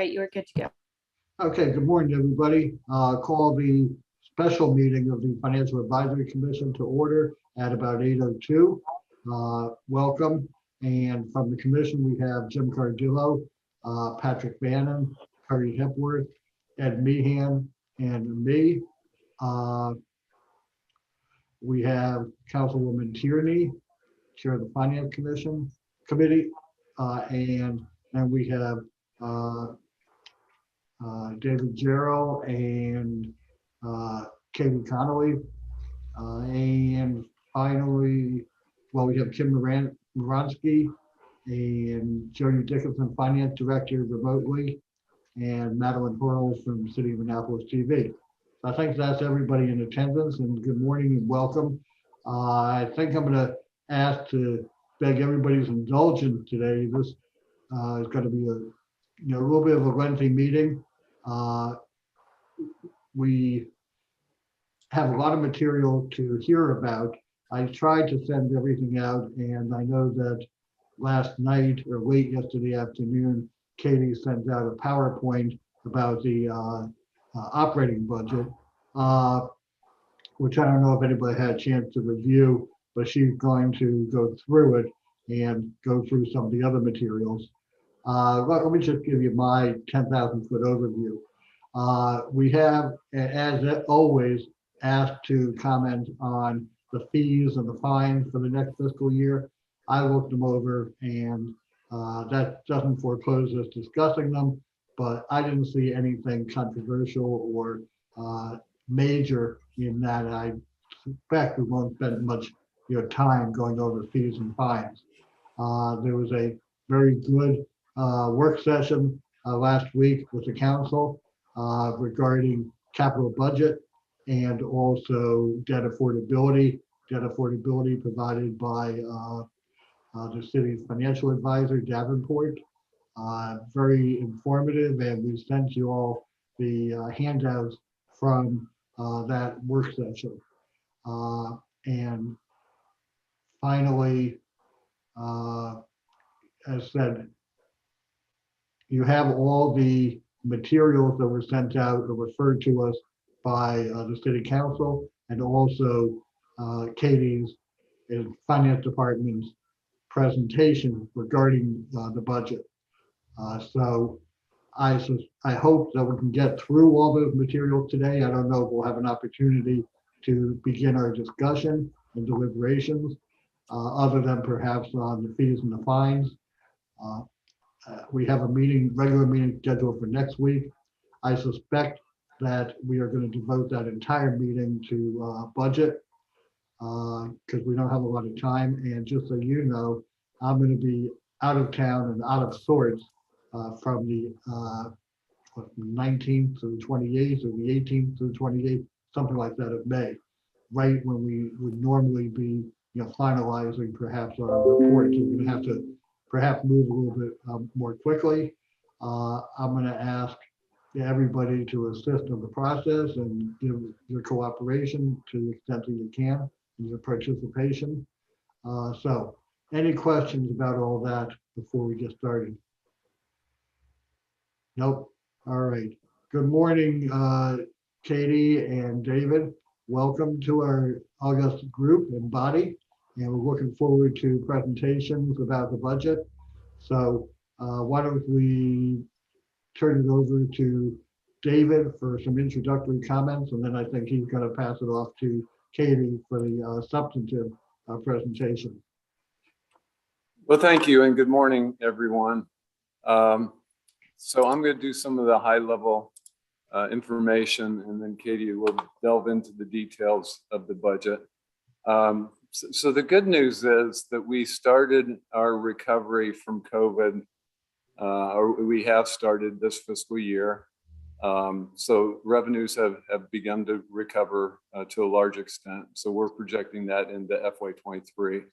right, you're good to go. Okay, good morning, everybody. Call the special meeting of the Financial Advisory Commission to order at about 8:02. Welcome. And from the commission, we have Jim Cardillo, Patrick Bannon, Curry Hepworth, Ed Meehan, and me. We have Councilwoman Tierney, Chair of the Finance Committee, and then we have David Jarrow and Katie Connolly. And finally, well, we have Kim Moronsky and Jody Dickinson, Finance Director remotely, and Madeline Hurls from City of Annapolis TV. So I think that's everybody in attendance, and good morning and welcome. I think I'm going to ask to beg everybody's indulgence today. This is going to be a little bit of a lengthy meeting. We have a lot of material to hear about. I tried to send everything out, and I know that last night or late yesterday afternoon, Katie sent out a PowerPoint about the operating budget, which I don't know if anybody had a chance to review, but she's going to go through it and go through some of the other materials. Let me just give you my 10,000-foot overview. We have, as always, asked to comment on the fees and the fines for the next fiscal year. I looked them over, and that doesn't foreclose us discussing them, but I didn't see anything controversial or major in that. I suspect we won't spend much time going over fees and fines. There was a very good work session last week with the council regarding capital budget and also debt affordability provided by the city's financial advisor, Davenport. Very informative, and we sent you all the handouts from that work session. And finally, as said, you have all the materials that were sent out or referred to us by the city council, and also Katie's finance department's presentation regarding the budget. So I hope that we can get through all those materials today. I don't know if we'll have an opportunity to begin our discussion and deliberations, other than perhaps on the fees and the fines. We have a regular meeting scheduled for next week. I suspect that we are going to devote that entire meeting to budget because we don't have a lot of time. And just so you know, I'm going to be out of town and out of sorts from the 19th to the 28th, or the 18th to the 28th, something like that of May, right when we would normally be finalizing perhaps our report. So we're going to have to perhaps move a little bit more quickly. I'm going to ask everybody to assist in the process and give your cooperation to the extent that you can, and your participation. So any questions about all that before we get started? Nope. All right. Good morning, Katie and David. Welcome to our August group and body, and we're looking forward to presentations about the budget. So why don't we turn it over to David for some introductory comments, and then I think he's going to pass it off to Katie for the substantive presentation. Well, thank you, and good morning, everyone. So I'm going to do some of the high-level information, and then Katie will delve into the details of the budget. So the good news is that we started our recovery from COVID, or we have started this fiscal year. So revenues have begun to recover to a large extent. So we're projecting that into FY23.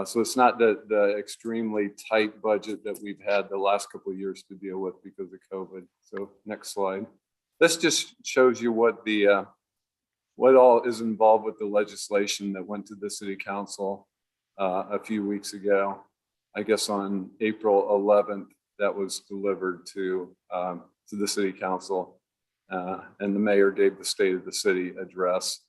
So it's not the extremely tight budget that we've had the last couple of years to deal with because of COVID. So next slide. This just shows you what all is involved with the legislation that went to the city council a few weeks ago, I guess on April 11th. that was delivered to the city council, and the mayor gave the state of the city address.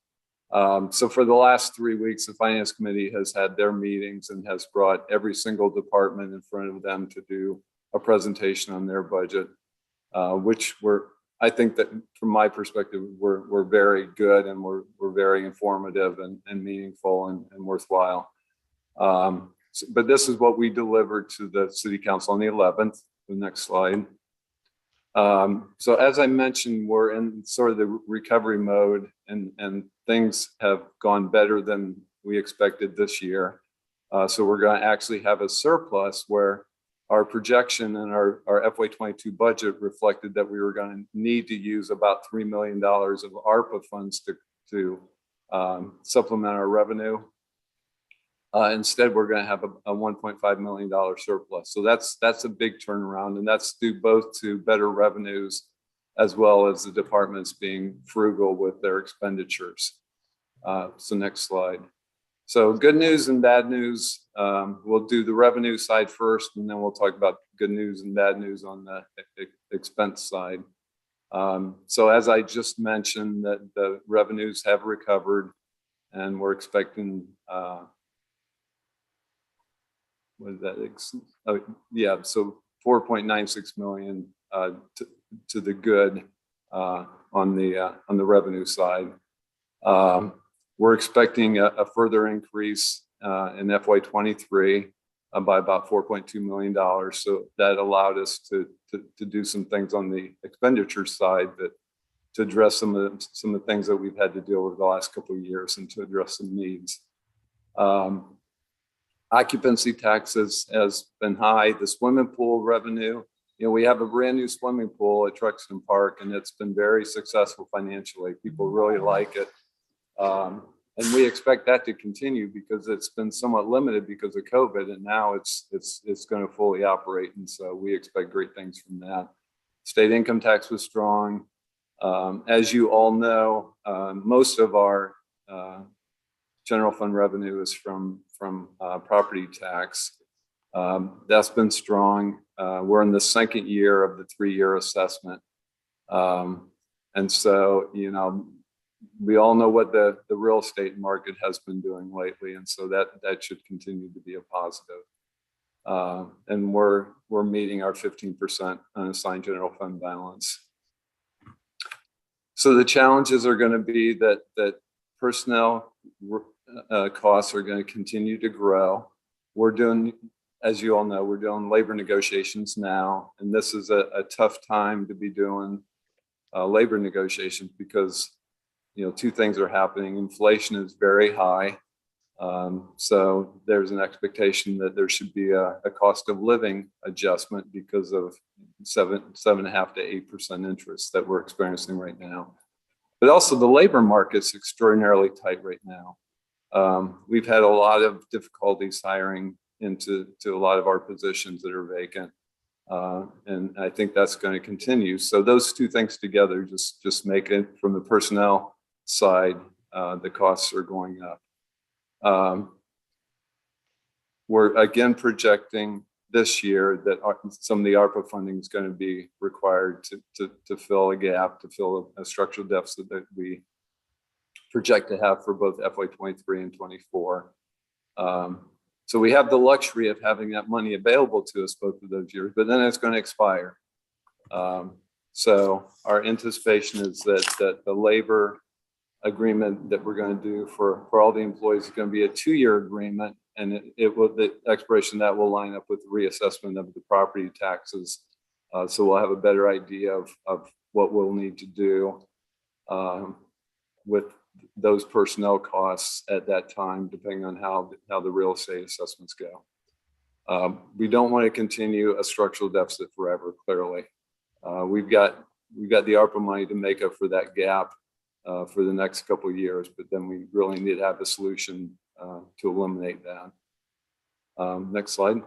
So for the last 3 weeks, the finance committee has had their meetings and has brought every single department in front of them to do a presentation on their budget, which I think that from my perspective, we're very good, and we're very informative and meaningful and worthwhile. But this is what we delivered to the city council on the 11th. The next slide. So as I mentioned, we're in sort of the recovery mode, and things have gone better than we expected this year. So we're going to actually have a surplus, where our projection and our FY22 budget reflected that we were going to need to use about $3 million of ARPA funds to supplement our revenue. Instead, we're going to have a $1.5 million surplus. So that's a big turnaround, and that's due both to better revenues as well as the departments being frugal with their expenditures. So next slide. So good news and bad news. We'll do the revenue side first, and then we'll talk about good news and bad news on the expense side. So as I just mentioned, that the revenues have recovered, and we're expecting what is that? Yeah, so 4.96 million to the good on the revenue side. We're expecting a further increase in FY23 by about $4.2 million. So that allowed us to do some things on the expenditure side to address some of the things that we've had to deal with the last couple of years, and to address some needs. Occupancy taxes has been high. The swimming pool revenue, we have a brand new swimming pool at Truxton Park, and it's been very successful financially. People really like it. And we expect that to continue, because it's been somewhat limited because of COVID, and now it's going to fully operate. And so we expect great things from that. State income tax was strong. As you all know, most of our general fund revenue is from property tax. That's been strong. We're in the second year of the 3-year assessment. And so, we all know what the real estate market has been doing lately. And so that should continue to be a positive. And we're meeting our 15% unassigned general fund balance. So the challenges are going to be that personnel costs are going to continue to grow. We're doing, as you all know, we're doing labor negotiations now, and this is a tough time to be doing labor negotiations, because two things are happening. Inflation is very high, so there's an expectation that there should be a cost of living adjustment because of 7.5% to 8% interest that we're experiencing right now. But also the labor market's extraordinarily tight right now. We've had a lot of difficulties hiring into a lot of our positions that are vacant. And I think that's going to continue. So those two things together just make it, from the personnel side, the costs are going up. We're again projecting this year that some of the ARPA funding is going to be required to fill a gap, to fill a structural deficit that we project to have for both FY23 and 24. So we have the luxury of having that money available to us both of those years, but then it's going to expire. So our anticipation is that the labor agreement that we're going to do for all the employees is going to be a 2-year agreement, and the expiration of that will line up with the reassessment of the property taxes. So we'll have a better idea of what we'll need to do with those personnel costs at that time, depending on how the real estate assessments go. We don't want to continue a structural deficit forever, clearly. We've got the ARPA money to make up for that gap for the next couple of years, but then we really need to have a solution to eliminate that. Next slide.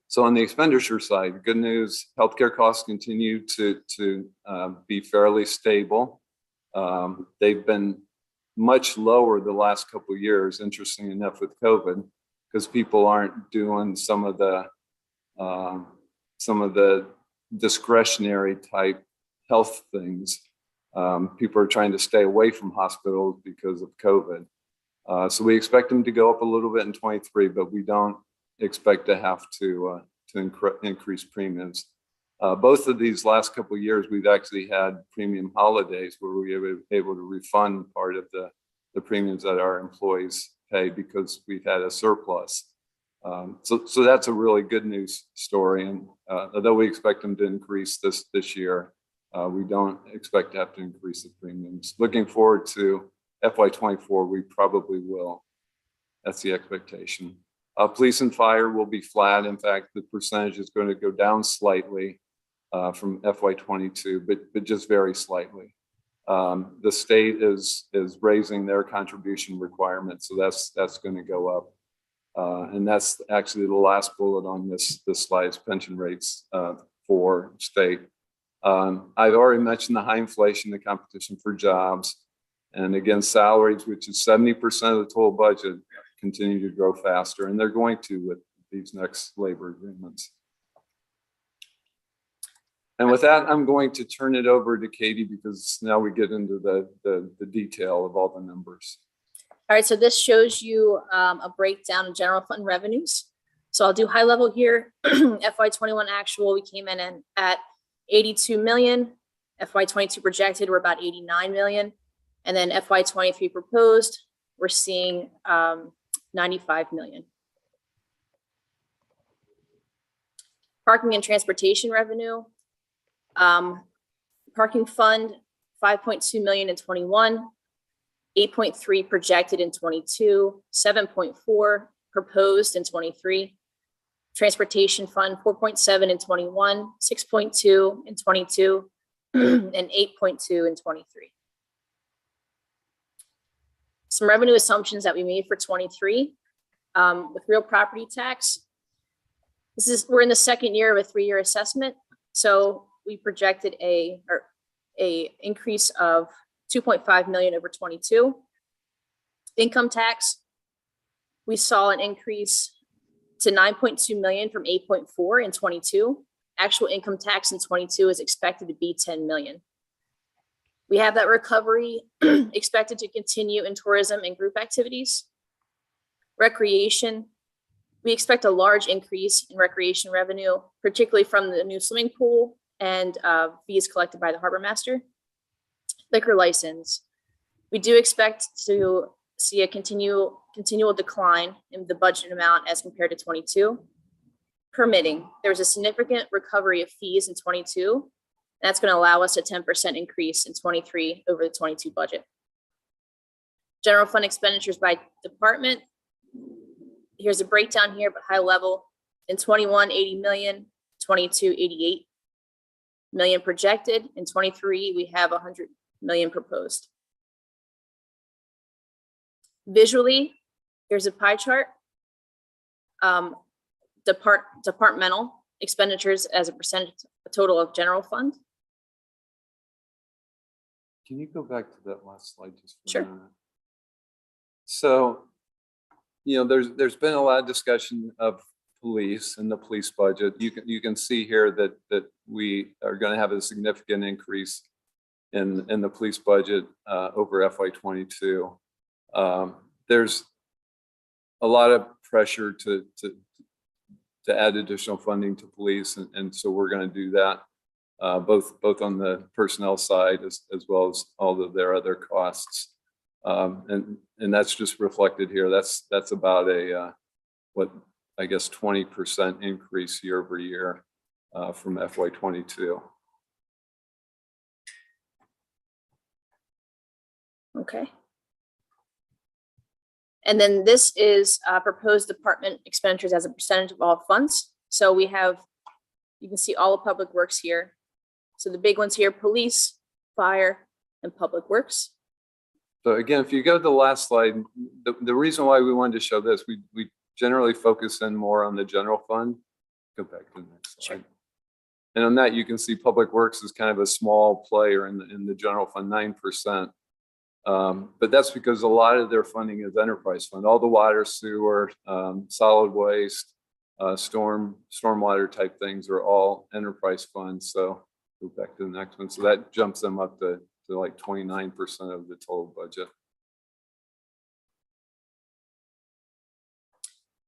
So on the expenditure side, good news, healthcare costs continue to be fairly stable. They've been much lower the last couple of years, interesting enough, with COVID, because people aren't doing some of the some of the discretionary type health things. People are trying to stay away from hospitals because of COVID. So we expect them to go up a little bit in 23, but we don't expect to have to increase premiums. Both of these last couple of years, we've actually had premium holidays where we were able to refund part of the premiums that our employees pay because we've had a surplus. So that's a really good news story. And although we expect them to increase this year, we don't expect to have to increase the premiums. Looking forward to FY24, we probably will. That's the expectation. Police and fire will be flat. In fact, the percentage is going to go down slightly from FY22, but just very slightly. The state is raising their contribution requirements, so that's going to go up. And that's actually the last bullet on this slide's pension rates for state. I've already mentioned the high inflation, the competition for jobs, and again, salaries, which is 70% of the total budget, continue to grow faster, and they're going to with these next labor agreements. And with that, I'm going to turn it over to Katie because now we get into the detail of all the numbers. All right, so this shows you a breakdown of general fund revenues. So I'll do high level here. FY21 actual, we came in at 82 million. FY22 projected, we're about 89 million. And then FY23 proposed, we're seeing 95 million. Parking and transportation revenue. Parking fund, 5.2 million in 21, 8.3 projected in 22, 7.4 proposed in 23. Transportation fund, 4.7 in 21, 6.2 in 22, and 8.2 in 23. Some revenue assumptions that we made for 23 with real property tax. We're in the second year of a 3-year assessment. So we projected a increase of 2.5 million over 22. Income tax, we saw an increase to 9.2 million from 8.4 in 22. Actual income tax in 22 is expected to be 10 million. We have that recovery expected to continue in tourism and group activities. Recreation, we expect a large increase in recreation revenue, particularly from the new swimming pool and fees collected by the harbor master. Liquor license, we do expect to see a continual decline in the budget amount as compared to 22. Permitting, there was a significant recovery of fees in 22. That's going to allow us a 10% increase in 23 over the 22 budget. General fund expenditures by department. Here's a breakdown here, but high level. In 21, 80 million, 22, 88 million projected. In 23, we have 100 million proposed. Visually, here's a pie chart. Departmental expenditures as a percentage of total of general fund. Can you go back to that last slide just for Sure. a minute? So, you know, there's been a lot of discussion of police and the police budget. You can see here that we are going to have a significant increase in the police budget over FY22. There's a lot of pressure to add additional funding to police, and so we're going to do that both on the personnel side as well as all of their other costs, and that's just reflected here. That's about a what I guess 20% increase year over year from FY22. Okay. And then this is proposed department expenditures as a percentage of all funds. So we have, you can see all of public works here. So the big ones here, police, fire, and public works. So again, if you go to the last slide, the reason why we wanted to show this, we generally focus in more on the general fund. Go back to the next slide. Sure. And on that, you can see public works is kind of a small player in the general fund, 9%. But that's because a lot of their funding is enterprise fund, all the water, sewer, solid waste, stormwater type things are all enterprise funds. So go back to the next one. So that jumps them up to like 29% of the total budget.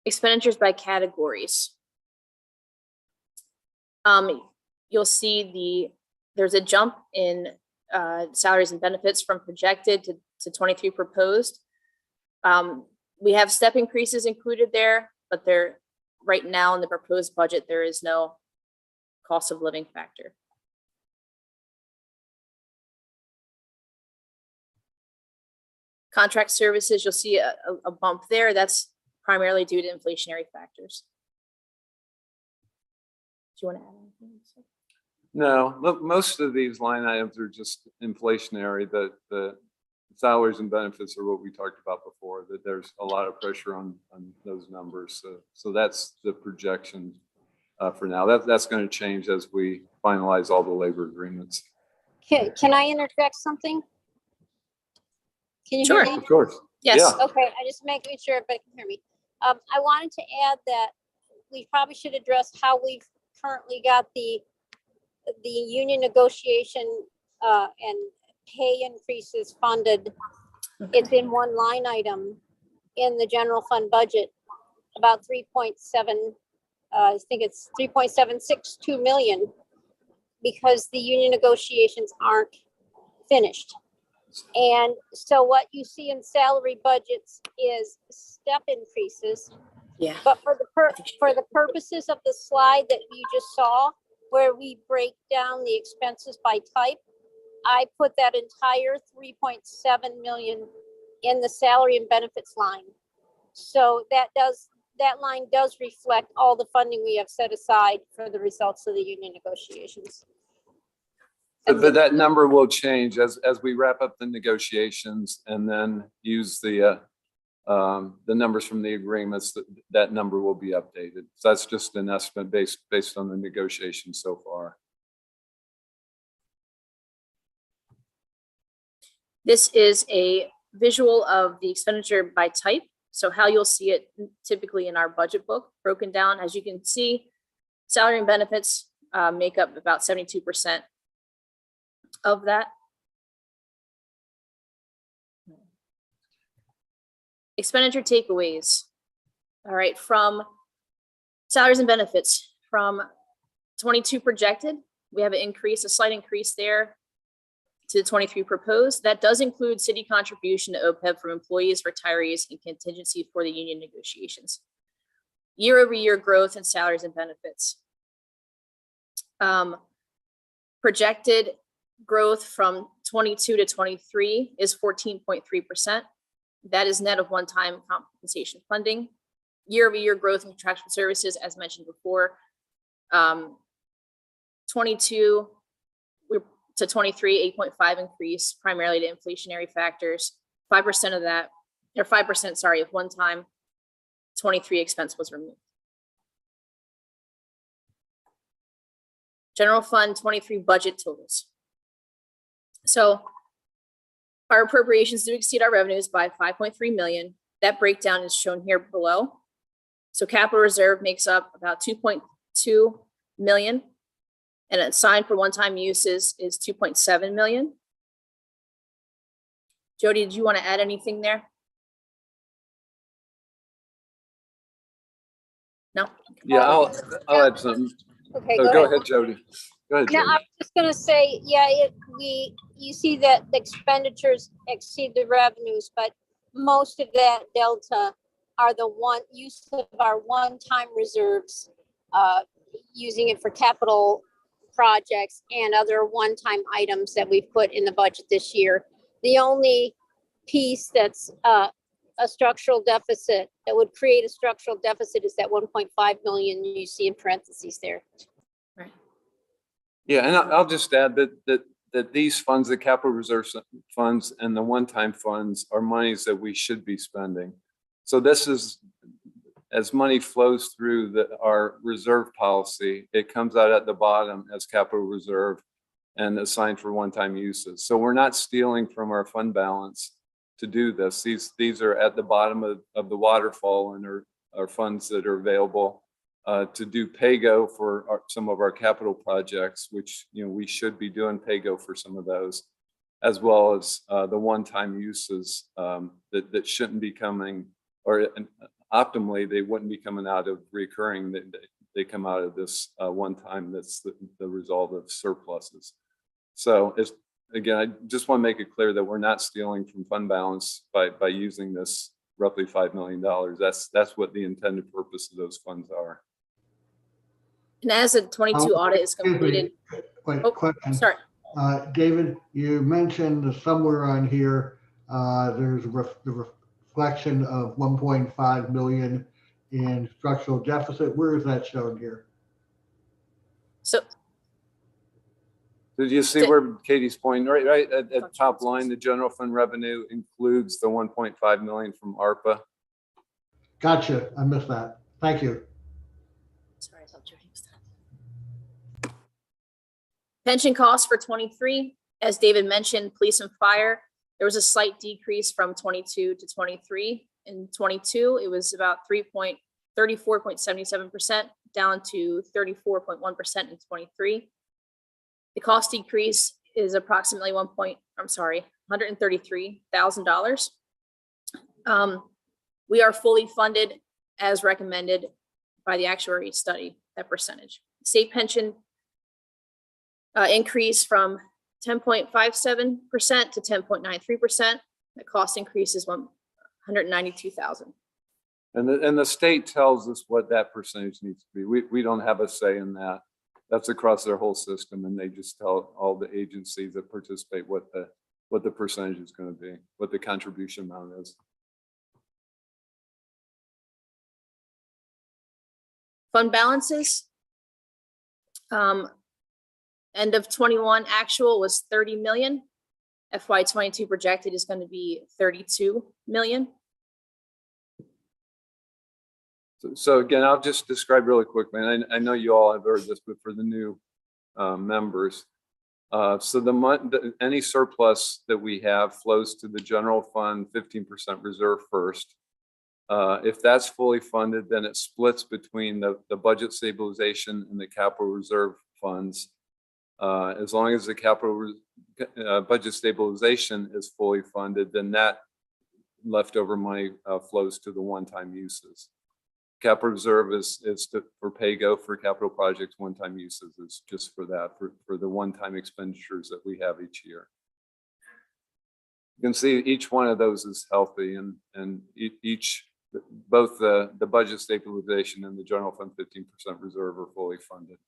Expenditures by categories. You'll see there's a jump in salaries and benefits from projected to 23 proposed. We have step increases included there, but they're right now in the proposed budget, there is no cost of living factor. Contract services, you'll see a bump there. That's primarily due to inflationary factors. Do you want to add anything? No, look, most of these line items are just inflationary. The salaries and benefits are what we talked about before, that there's a lot of pressure on those numbers. So that's the projection for now. That's going to change as we finalize all the labor agreements. Can I interject something? Can you Sure. hear me? Of course. Yes. Yeah. Okay, I just making sure everybody can hear me. I wanted to add that we probably should address how we've currently got the union negotiation and pay increases funded. It's in one line item in the general fund budget, about 3.7, I think it's 3.762 million, because the union negotiations aren't finished. And so what you see in salary budgets is step increases. Yeah. But for the purposes of the slide that you just saw, where we break down the expenses by type, I put that entire 3.7 million in the salary and benefits line. So that line does reflect all the funding we have set aside for the results of the union negotiations. But that number will change as we wrap up the negotiations and then use the numbers from the agreements. That number will be updated. So that's just an estimate based on the negotiations so far. This is a visual of the expenditure by type. So how you'll see it typically in our budget book broken down. As you can see, salary and benefits make up about 72% of that. Expenditure takeaways. All right, from salaries and benefits, from 22 projected, we have an increase, a slight increase there to 23 proposed. That does include city contribution to OPEB from employees, retirees, and contingency for the union negotiations. Year-over-year growth in salaries and benefits. Projected growth from 22 to 23 is 14.3%. That is net of one-time compensation funding. Year-over-year growth in contractual services, as mentioned before, 22 to 23, 8.5 increase, primarily to inflationary factors. 5% of that, or 5%, sorry, of one-time 23 expense was removed. General fund 23 budget totals. So our appropriations do exceed our revenues by 5.3 million. That breakdown is shown here below. So capital reserve makes up about 2.2 million, and assigned for one-time uses is 2.7 million. Jody, did you want to add anything there? No? Yeah, I'll add something. Okay, Go ahead, Jody. Go ahead, Now, Jody. I was just gonna say, yeah, you see that the expenditures exceed the revenues, but most of that delta are the use of our one-time reserves, using it for capital projects and other one-time items that we've put in the budget this year. The only piece that's a structural deficit, that would create a structural deficit, is that 1.5 million you see in parentheses there. Right. Yeah, and I'll just add that these funds, the capital reserve funds and the one-time funds, are monies that we should be spending. So this is, as money flows through our reserve policy, it comes out at the bottom as capital reserve and assigned for one-time uses. So we're not stealing from our fund balance to do this. These are at the bottom of the waterfall and are funds that are available to do pay-go for some of our capital projects, which, we should be doing pay-go for some of those, as well as the one-time uses that shouldn't be coming, or optimally, they wouldn't be coming out of recurring. They come out of this one time that's the result of surpluses. So again, I just want to make it clear that we're not stealing from fund balance by using this roughly $5 million. That's what the intended purpose of those funds are. And as the 22 audit is completed, Wait, oh, question. sorry. David, you mentioned somewhere on here, there's the reflection of 1.5 million in structural deficit. Where is that shown here? So Did you see where Katie's pointing? Right at the top line, the general fund revenue includes the 1.5 million from ARPA. Gotcha. I missed that. Thank you. sorry, I thought Jody was done. Pension costs for 23, as David mentioned, police and fire, there was a slight decrease from 22 to 23. In 22, it was about 34.77%, down to 34.1% in 23. The cost decrease is approximately $133,000. We are fully funded as recommended by the actuary study, that percentage. State pension increase from 10.57% to 10.93%. The cost increase is $192,000. And the state tells us what that percentage needs to be. We don't have a say in that. That's across their whole system, and they just tell all the agencies that participate what the percentage is going to be, what the contribution amount is. Fund balances. End of 21 actual was 30 million. FY22 projected is going to be 32 million. So again, I'll just describe really quickly. And I know you all have heard this, but for the new members, so any surplus that we have flows to the general fund 15% reserve first. If that's fully funded, then it splits between the budget stabilization and the capital reserve funds. As long as the capital budget stabilization is fully funded, then that leftover money flows to the one-time uses. Capital reserve is for pay-go for capital projects. One-time uses is just for that, for the one-time expenditures that we have each year. You can see each one of those is healthy, and both the budget stabilization and the general fund 15% reserve are fully funded.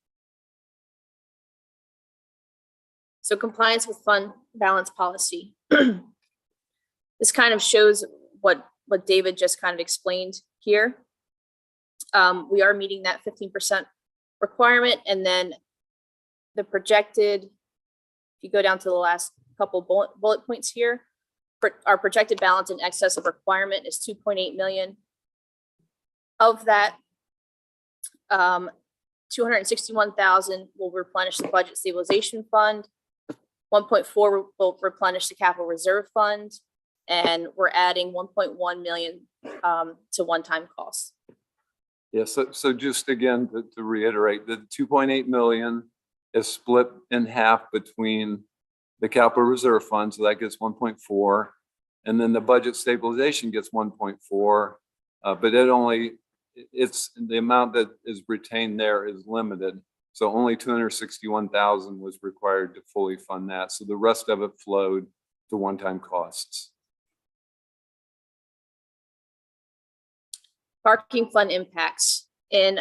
So compliance with fund balance policy. This kind of shows what David just kind of explained here. We are meeting that 15% requirement, and then the projected, if you go down to the last couple bullet points here, our projected balance in excess of requirement is 2.8 million. Of that, 261,000 will replenish the budget stabilization fund. 1.4 will replenish the capital reserve fund, and we're adding 1.1 million to one-time costs. Yeah, so just again, to reiterate, the 2.8 million is split in half between the capital reserve fund, so that gets 1.4, and then the budget stabilization gets 1.4, but it's the amount that is retained there is limited. So only 261,000 was required to fully fund that. So the rest of it flowed to one-time costs. Parking fund impacts. In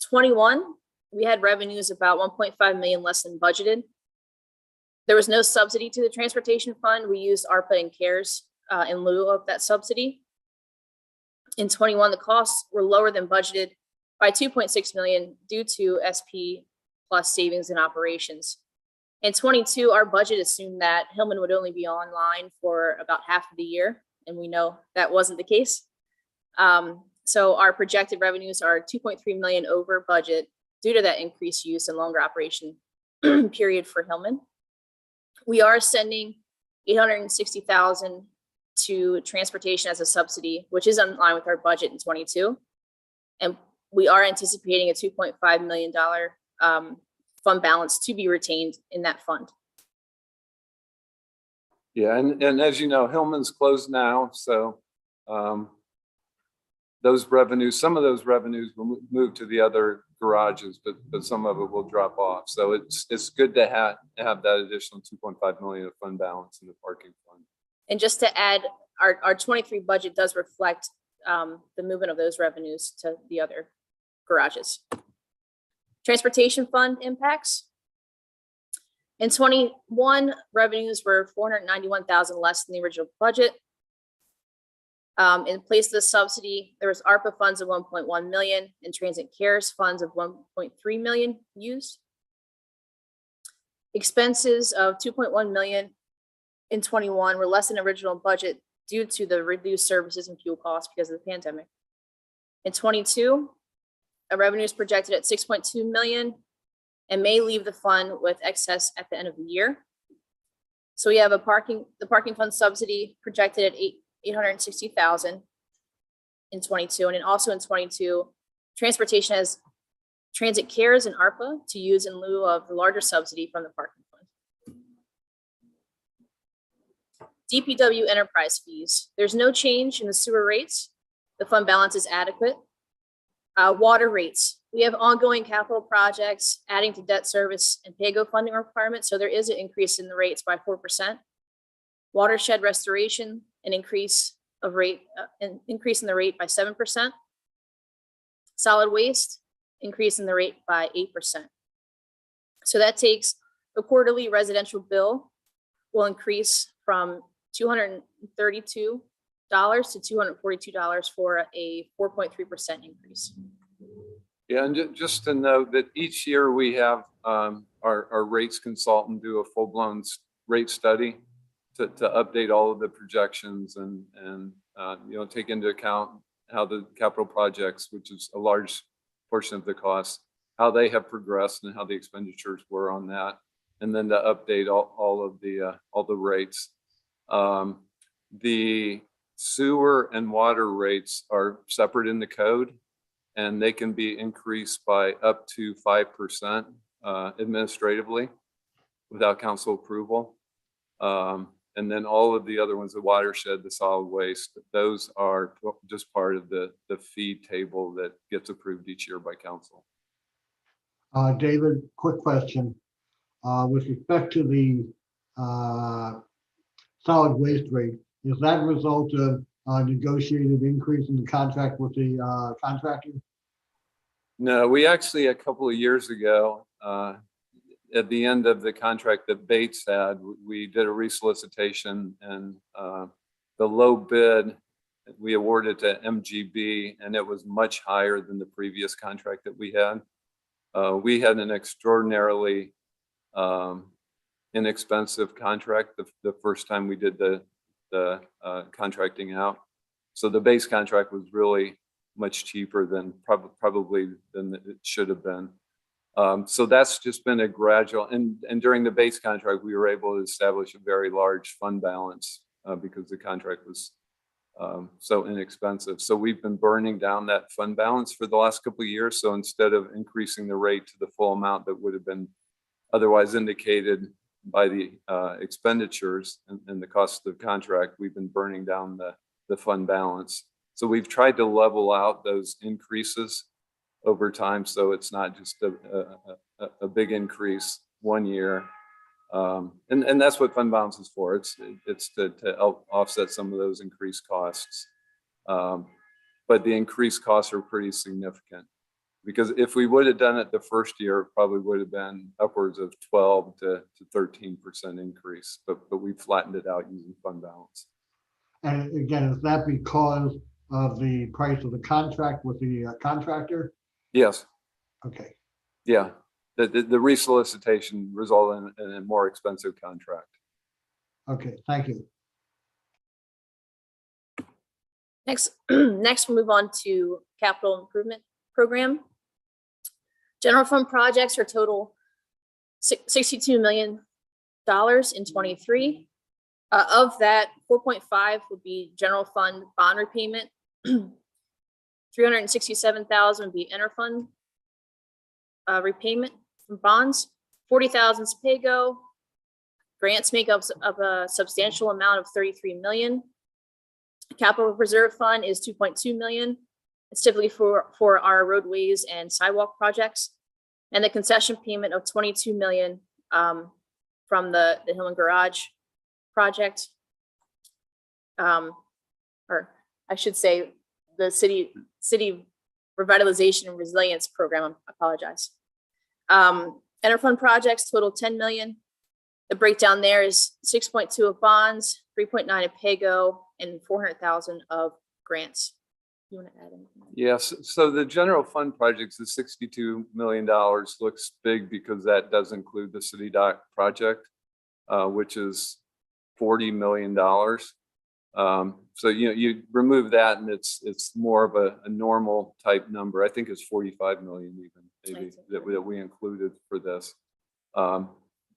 21, we had revenues about 1.5 million less than budgeted. There was no subsidy to the transportation fund. We used ARPA and CARES in lieu of that subsidy. In 21, the costs were lower than budgeted by 2.6 million due to SP plus savings in operations. In 22, our budget assumed that Hillman would only be online for about half of the year, and we know that wasn't the case. So our projected revenues are 2.3 million over budget due to that increased use and longer operation period for Hillman. We are sending 860,000 to transportation as a subsidy, which is in line with our budget in 22. And we are anticipating a $2.5 million fund balance to be retained in that fund. Yeah, and as you know, Hillman's closed now, so those revenues, some of those revenues will move to the other garages, but some of it will drop off. So it's good to have that additional 2.5 million of fund balance in the parking fund. And just to add, our 23 budget does reflect the movement of those revenues to the other garages. Transportation fund impacts. In 21, revenues were 491,000 less than the original budget. In place of the subsidy, there was ARPA funds of 1.1 million and transit cares funds of 1.3 million used. Expenses of 2.1 million in 21 were less than original budget due to the reduced services and fuel costs because of the pandemic. In 22, revenue is projected at 6.2 million and may leave the fund with excess at the end of the year. So we have the parking fund subsidy projected at 860,000 in 22, and then also in 22, transportation has transit cares and ARPA to use in lieu of the larger subsidy from the parking fund. DPW enterprise fees. There's no change in the sewer rates. The fund balance is adequate. Water rates. We have ongoing capital projects adding to debt service and PAYGO funding requirements, so there is an increase in the rates by 4%. Watershed restoration, an increase in the rate by 7%. Solid waste, increase in the rate by 8%. So that takes the quarterly residential bill will increase from $232 to $242 for a 4.3% increase. Yeah, and just to note that each year we have our rates consultant do a full-blown rate study to update all of the projections and take into account how the capital projects, which is a large portion of the cost, how they have progressed and how the expenditures were on that, and then to update all the rates. The sewer and water rates are separate in the code, and they can be increased by up to 5% administratively without council approval. And then all of the other ones, the watershed, the solid waste, those are just part of the fee table that gets approved each year by council. David, quick question. With respect to the solid waste rate, is that a result of negotiated increase in the contract with the contractor? No, we actually, a couple of years ago, at the end of the contract that Bates had, we did a resolicitation, and the low bid we awarded to MGB, and it was much higher than the previous contract that we had. We had an extraordinarily inexpensive contract the first time we did the contracting out. So the base contract was really much cheaper than probably than it should have been. So that's just been a gradual, and during the base contract, we were able to establish a very large fund balance because the contract was so inexpensive. So we've been burning down that fund balance for the last couple of years. So instead of increasing the rate to the full amount that would have been otherwise indicated by the expenditures and the cost of the contract, we've been burning down the fund balance. So we've tried to level out those increases over time, so it's not just a big increase one year. And that's what fund balance is for. It's to help offset some of those increased costs. But the increased costs are pretty significant, because if we would have done it the first year, it probably would have been upwards of 12 to 13% increase, but we flattened it out using fund balance. And again, is that because of the price of the contract with the contractor? Yes. Okay. Yeah. The resolicitation resulted in a more expensive contract. Okay, thank you. Next, we'll move on to capital improvement program. General fund projects are total $62 million in 23. Of that, 4.5 would be general fund bond repayment. $367,000 would be interfund repayment from bonds. $40,000 is pay-go. Grants make up of a substantial amount of $33 million. Capital Reserve Fund is $2.2 million. It's typically for our roadways and sidewalk projects. And the concession payment of $22 million from the Hillman Garage project. Or I should say the city revitalization and resilience program. I apologize. Interfund projects total $10 million. The breakdown there is 6.2 of bonds, 3.9 of pay-go, and 400,000 of grants. You want to add anything? Yes, so the general fund projects, the $62 million looks big because that does include the city dock project, which is $40 million. So you remove that and it's more of a normal type number. I think it's 45 million even maybe that we included for this.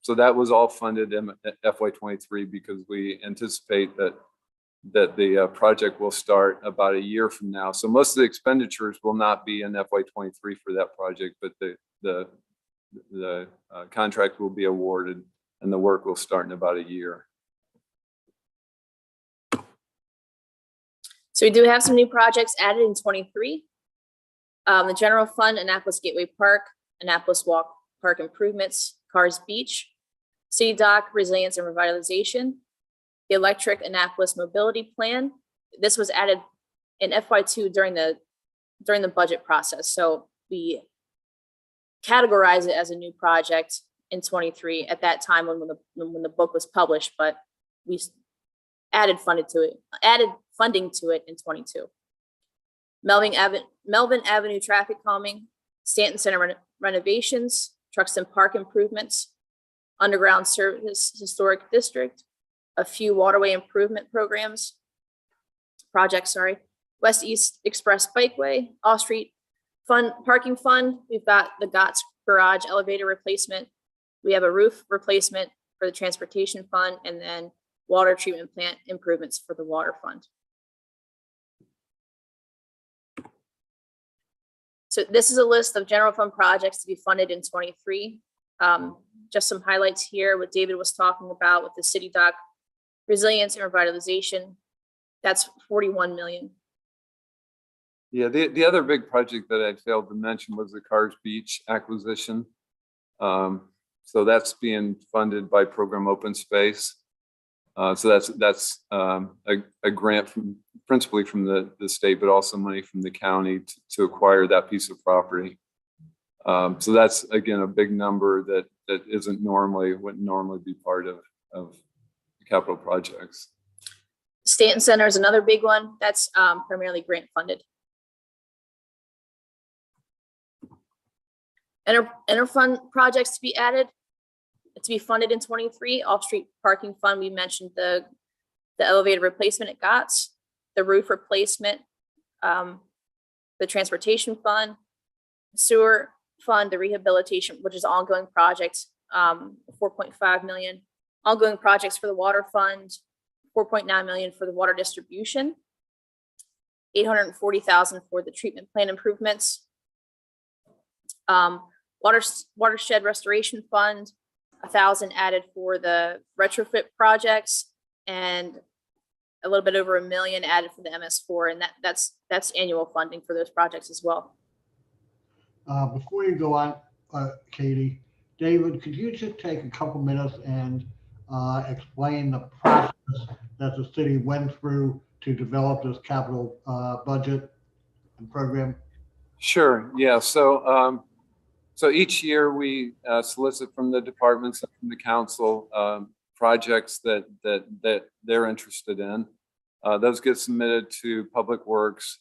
So that was all funded in FY23 because we anticipate that the project will start about a year from now. So most of the expenditures will not be in FY23 for that project, but the contract will be awarded and the work will start in about a year. So we do have some new projects added in 23. The general fund, Annapolis Gateway Park, Annapolis Walk Park Improvements, Cars Beach, City Dock Resilience and Revitalization, the Electric Annapolis Mobility Plan. This was added in FY2 during the budget process. So we categorize it as a new project in 23 at that time when the book was published, but we added funding to it in 22. Melvin Avenue traffic calming, Stanton Center renovations, Truxton Park improvements, underground service historic district, a few waterway improvement projects, West East Express Bikeway, Off Street Fund Parking Fund. We've got the GOTS Garage elevator replacement. We have a roof replacement for the transportation fund, and then water treatment plant improvements for the water fund. So this is a list of general fund projects to be funded in 23. Just some highlights here, what David was talking about with the city dock resilience and revitalization. That's 41 million. Yeah, the other big project that I failed to mention was the Cars Beach acquisition. So that's being funded by Program Open Space. So that's a grant principally from the state, but also money from the county to acquire that piece of property. So that's again a big number that wouldn't normally be part of capital projects. Stanton Center is another big one. That's primarily grant funded. Interfund projects to be added, to be funded in 23. Off-street parking fund, we mentioned the elevator replacement at GOTS, the roof replacement, the transportation fund, sewer fund, the rehabilitation, which is ongoing projects, 4.5 million. Ongoing projects for the water fund, 4.9 million for the water distribution, 840,000 for the treatment plant improvements. Watershed restoration fund, 1,000 added for the retrofit projects, and a little bit over $1 million added for the MS4, and that's annual funding for those projects as well. Before you go on, Katie, David, could you just take a couple minutes and explain the process that the city went through to develop this capital budget and program? Sure. Yeah. So each year we solicit from the departments and from the council projects that they're interested in. Those get submitted to Public Works.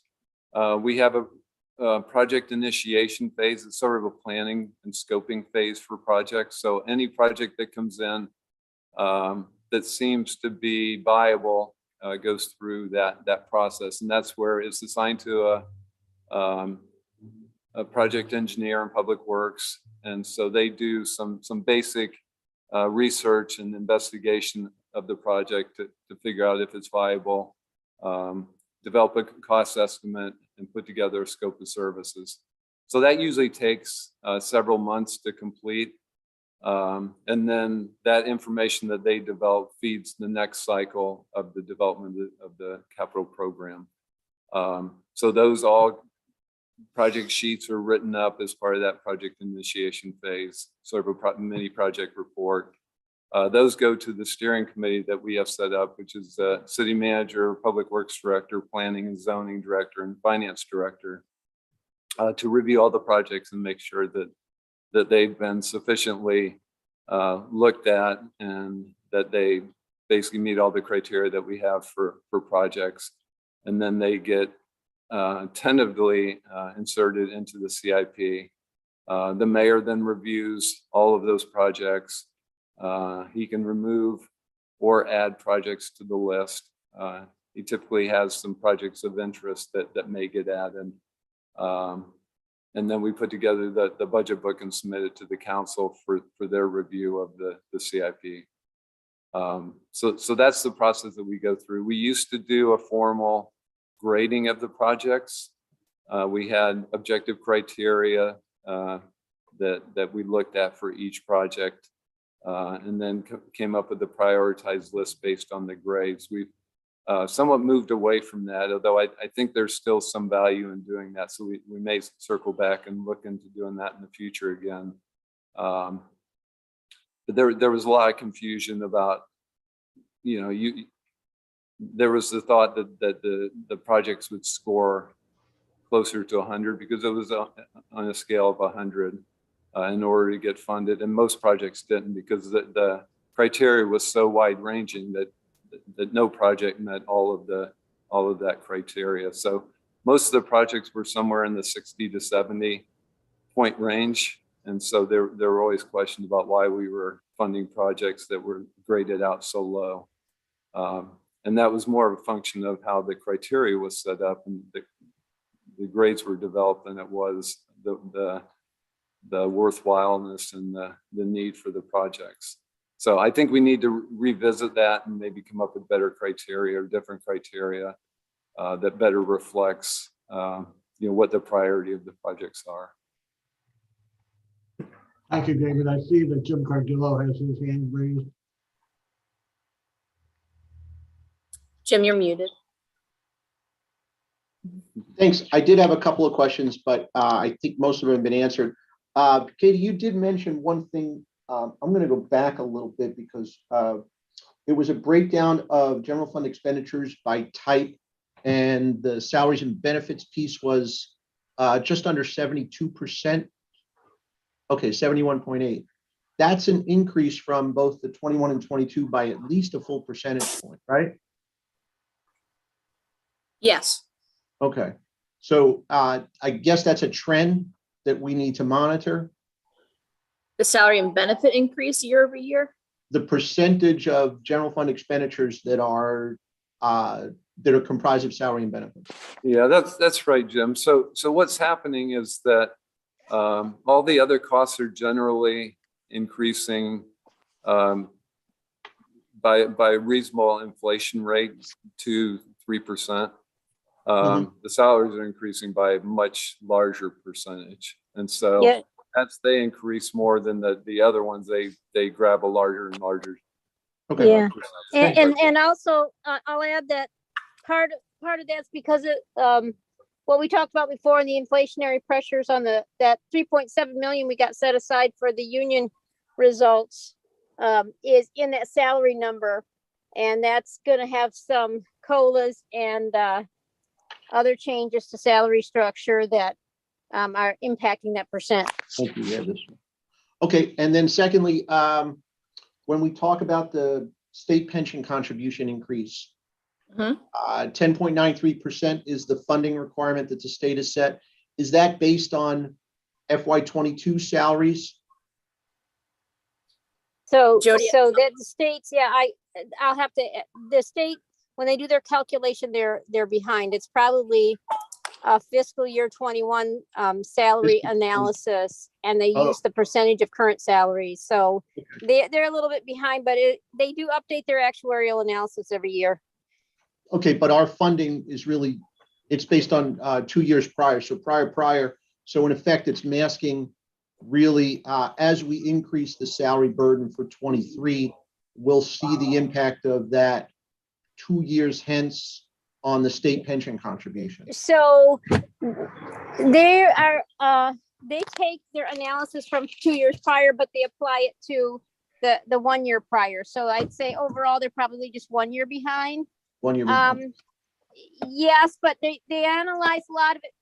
We have a project initiation phase. It's sort of a planning and scoping phase for projects. So any project that comes in that seems to be viable goes through that process, and that's where it's assigned to a project engineer in Public Works, and so they do some basic research and investigation of the project to figure out if it's viable, develop a cost estimate, and put together a scope of services. So that usually takes several months to complete. And then that information that they develop feeds the next cycle of the development of the capital program. So those all project sheets are written up as part of that project initiation phase, sort of a mini project report. Those go to the steering committee that we have set up, which is the city manager, public works director, planning and zoning director, and finance director, to review all the projects and make sure that they've been sufficiently looked at and that they basically meet all the criteria that we have for projects. And then they get tentatively inserted into the CIP. The mayor then reviews all of those projects. He can remove or add projects to the list. He typically has some projects of interest that may get added. And then we put together the budget book and submit it to the council for their review of the CIP. So that's the process that we go through. We used to do a formal grading of the projects. We had objective criteria that we looked at for each project, and then came up with a prioritized list based on the grades. We've somewhat moved away from that, although I think there's still some value in doing that. So we may circle back and look into doing that in the future again. But there was a lot of confusion about, there was the thought that the projects would score closer to 100 because it was on a scale of 100 in order to get funded, and most projects didn't because the criteria was so wide ranging that no project met all of that criteria. So most of the projects were somewhere in the 60 to 70 point range, and so there were always questions about why we were funding projects that were graded out so low. And that was more of a function of how the criteria was set up and the grades were developed than it was the worthwhileness and the need for the projects. So I think we need to revisit that and maybe come up with better criteria or different criteria that better reflects what the priority of the projects are. Thank you, David. I see that Jim Cardillo has his hand raised. Jim, you're muted. Thanks. I did have a couple of questions, but I think most of them have been answered. Katie, you did mention one thing. I'm going to go back a little bit because it was a breakdown of general fund expenditures by type, and the salaries and benefits piece was just under 72%. Okay, 71.8. That's an increase from both the 21 and 22 by at least a full percentage point, right? Yes. Okay, so I guess that's a trend that we need to monitor. The salary and benefit increase year over year. The percentage of general fund expenditures that are comprised of salary and benefits. Yeah, that's right, Jim. So what's happening is that all the other costs are generally increasing by a reasonable inflation rate, 2-3%. The salaries are increasing by a much larger percentage, and so Yeah. as they increase more than the other ones, they grab a larger and larger. Okay. Yeah. percentage. And also, I'll add that part of that's because of what we talked about before and the inflationary pressures on that 3.7 million we got set aside for the union results is in that salary number, and that's going to have some COLAs and other changes to salary structure that are impacting that percent. Thank you. Yeah, this one. Okay, and then secondly, when we talk about the state pension contribution increase, 10.93% is the funding requirement that the state has set. Is that based on FY22 salaries? So Jody- that the states, I'll have to, the state, when they do their calculation, they're behind. It's probably fiscal year 21 salary analysis, and they use the percentage of current salaries. So they're a little bit behind, but they do update their actuarial analysis every year. Okay, but our funding is really It's based on 2 years prior, so prior. So in effect, it's masking really, as we increase the salary burden for 23, we'll see the impact of that 2 years hence on the state pension contribution. So they are, they take their analysis from 2 years prior, but they apply it to the 1 year prior. So I'd say overall, they're probably just 1 year behind. 1 year. behind. Yes, but they analyze a lot of it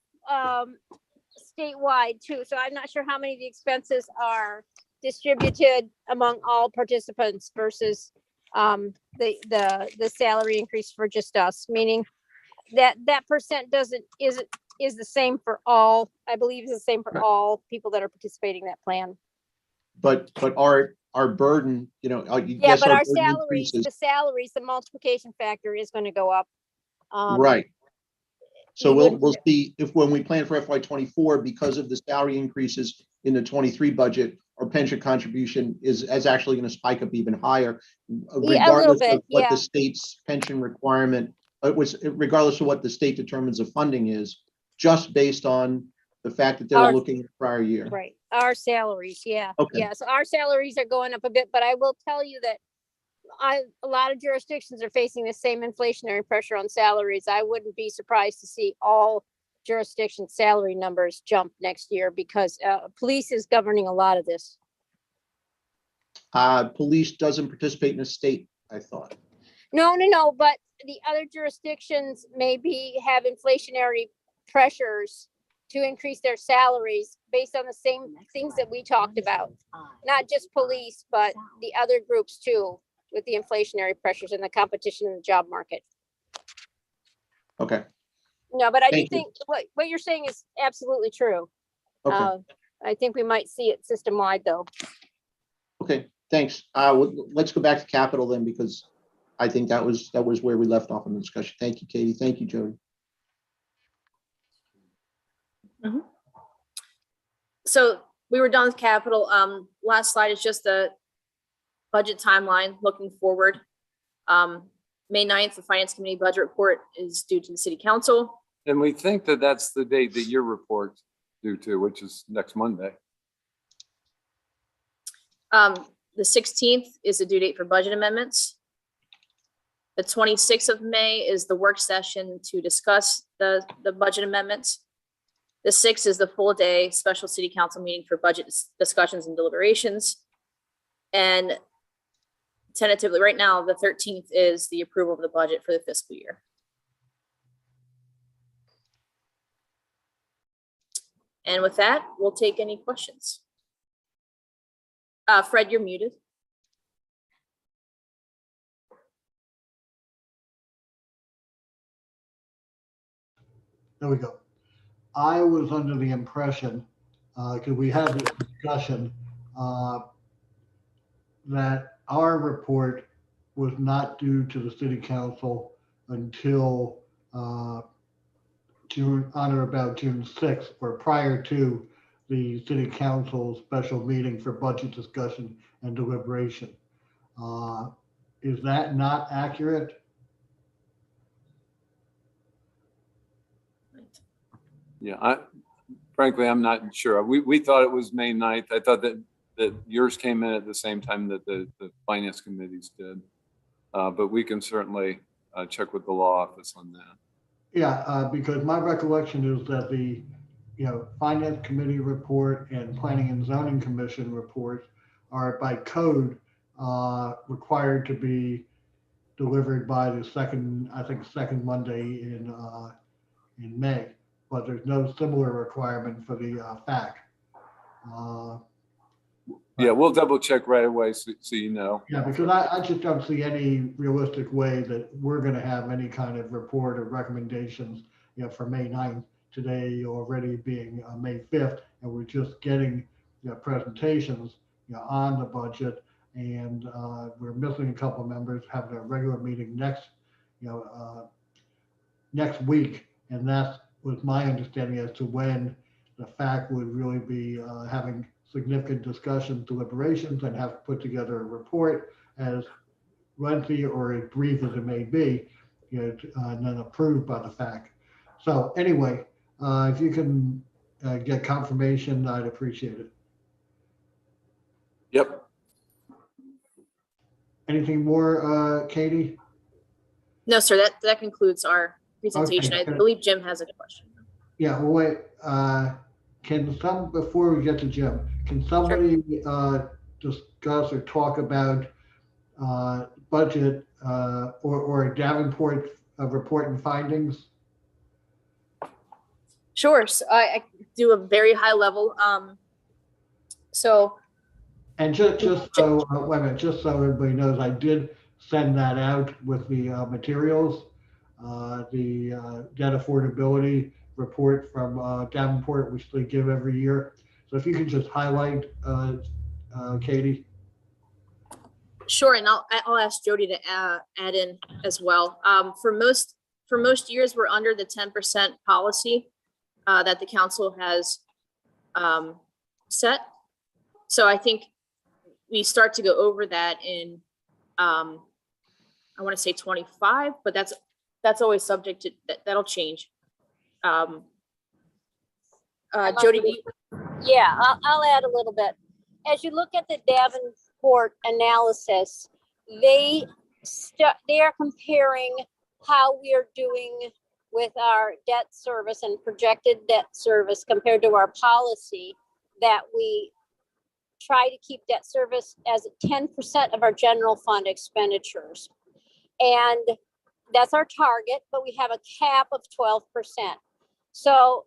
statewide too. So I'm not sure how many of the expenses are distributed among all participants versus the salary increase for just us, meaning that percent is the same for all. I believe is the same for all people that are participating in that plan. But our burden, you know, Yeah, but our burden salaries, increases. the multiplication factor is going to go up. Right. So you we'll wouldn't- see if when we plan for FY24, because of the salary increases in the 23 budget, our pension contribution is actually going to spike up even higher, Yeah, a little regardless bit, of what yeah. the state's pension requirement, regardless of what the state determines the funding is, just based on the fact that they're Our- looking at prior year. Right, our salaries, yeah. Okay. Yeah, so our salaries are going up a bit, but I will tell you that a lot of jurisdictions are facing the same inflationary pressure on salaries. I wouldn't be surprised to see all jurisdiction salary numbers jump next year because police is governing a lot of this. Police doesn't participate in the state, I thought. No, but the other jurisdictions maybe have inflationary pressures to increase their salaries based on the same things that we talked about. Not just police, but the other groups too, with the inflationary pressures and the competition in the job market. Okay. No, but I do Thank you. think what you're saying is absolutely true. Okay. I think we might see it system-wide though. Okay. Thanks. Let's go back to capital then, because I think that was where we left off in the discussion. Thank you, Katie. Thank you, Jody. So we were done with capital. Last slide is just the budget timeline looking forward. May 9th, the Finance Committee budget report is due to the City Council. And we think that that's the date that your report's due to, which is next Monday. The 16th is the due date for budget amendments. The 26th of May is the work session to discuss the budget amendments. The 6th is the full day special City Council meeting for budget discussions and deliberations. And tentatively, right now, the 13th is the approval of the budget for the fiscal year. And with that, we'll take any questions. Fred, you're muted. There we go. I was under the impression, because we had this discussion, that our report was not due to the City Council until June, on or about June 6th, or prior to the City Council special meeting for budget discussion and deliberation. Is that not accurate? Yeah, frankly, I'm not sure. We thought it was May 9th. I thought that yours came in at the same time that the finance committees did. But we can certainly check with the law office on that. Yeah, because my recollection is that the, Finance Committee report and Planning and Zoning Commission reports are by code required to be delivered by the second Monday in May, but there's no similar requirement for the FAC. Yeah, we'll double check right away so you know. Yeah, because I just don't see any realistic way that we're going to have any kind of report or recommendations, for May 9th, today already being May 5th, and we're just getting presentations, on the budget, and we're missing a couple of members, having a regular meeting next week, and that was my understanding as to when the FAC would really be having significant discussions, deliberations, and have put together a report as lengthy or as brief as it may be, and then approved by the FAC. So anyway, if you can get confirmation, I'd appreciate it. Yep. Anything more, Katie? No, sir, that concludes our presentation. Okay. I believe Jim has a question. Yeah, well, wait, before we get to Jim, can somebody discuss or talk about budget or Davenport report and findings? Sure, so I do a very high level. So And just so, wait a minute, just so everybody knows, I did send that out with the materials, the debt affordability report from Davenport, which they give every year. So if you could just highlight, Katie. sure, and I'll ask Jody to add in as well. For most years, we're under the 10% policy that the council has set. So I think we start to go over that in I want to say 25, but that's always subject to that'll change. Jody, do you, Yeah, I'll add a little bit. As you look at the Davenport analysis, they are comparing how we are doing with our debt service and projected debt service compared to our policy that we try to keep debt service as 10% of our general fund expenditures. And that's our target, but we have a cap of 12%. So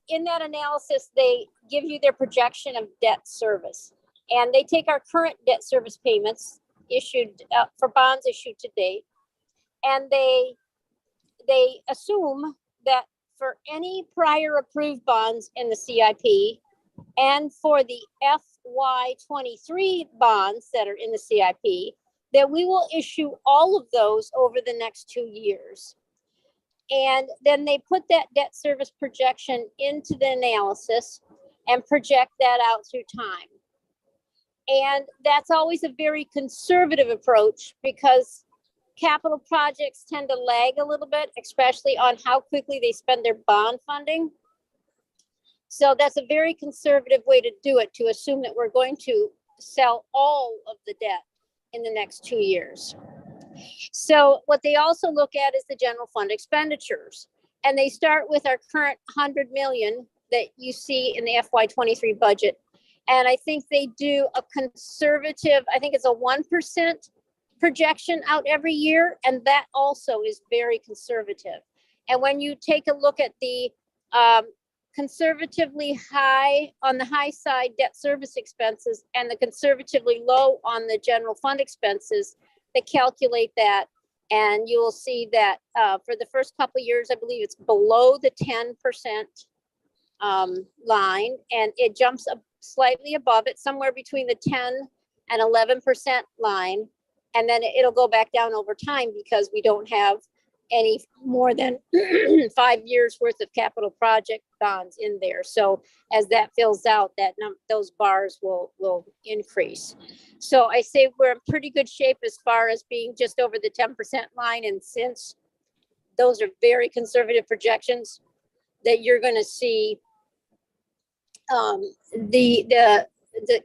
in that analysis, they give you their projection of debt service, and they take our current debt service payments issued for bonds issued to date, and they assume that for any prior approved bonds in the CIP and for the FY23 bonds that are in the CIP, that we will issue all of those over the next 2 years. And then they put that debt service projection into the analysis and project that out through time. And that's always a very conservative approach because capital projects tend to lag a little bit, especially on how quickly they spend their bond funding. So that's a very conservative way to do it, to assume that we're going to sell all of the debt in the next 2 years. So what they also look at is the general fund expenditures. And they start with our current 100 million that you see in the FY23 budget. And I think they do a conservative, I think it's a 1% projection out every year. And that also is very conservative. And when you take a look at the conservatively high, on the high side, debt service expenses and the conservatively low on the general fund expenses, they calculate that, and you will see that for the first couple of years, I believe it's below the 10% line, and it jumps up slightly above it, somewhere between the 10 and 11% line, and then it'll go back down over time because we don't have any more than 5 years worth of capital project bonds in there. So as that fills out, those bars will increase. So I say we're in pretty good shape as far as being just over the 10% line. And since those are very conservative projections, that you're going to see the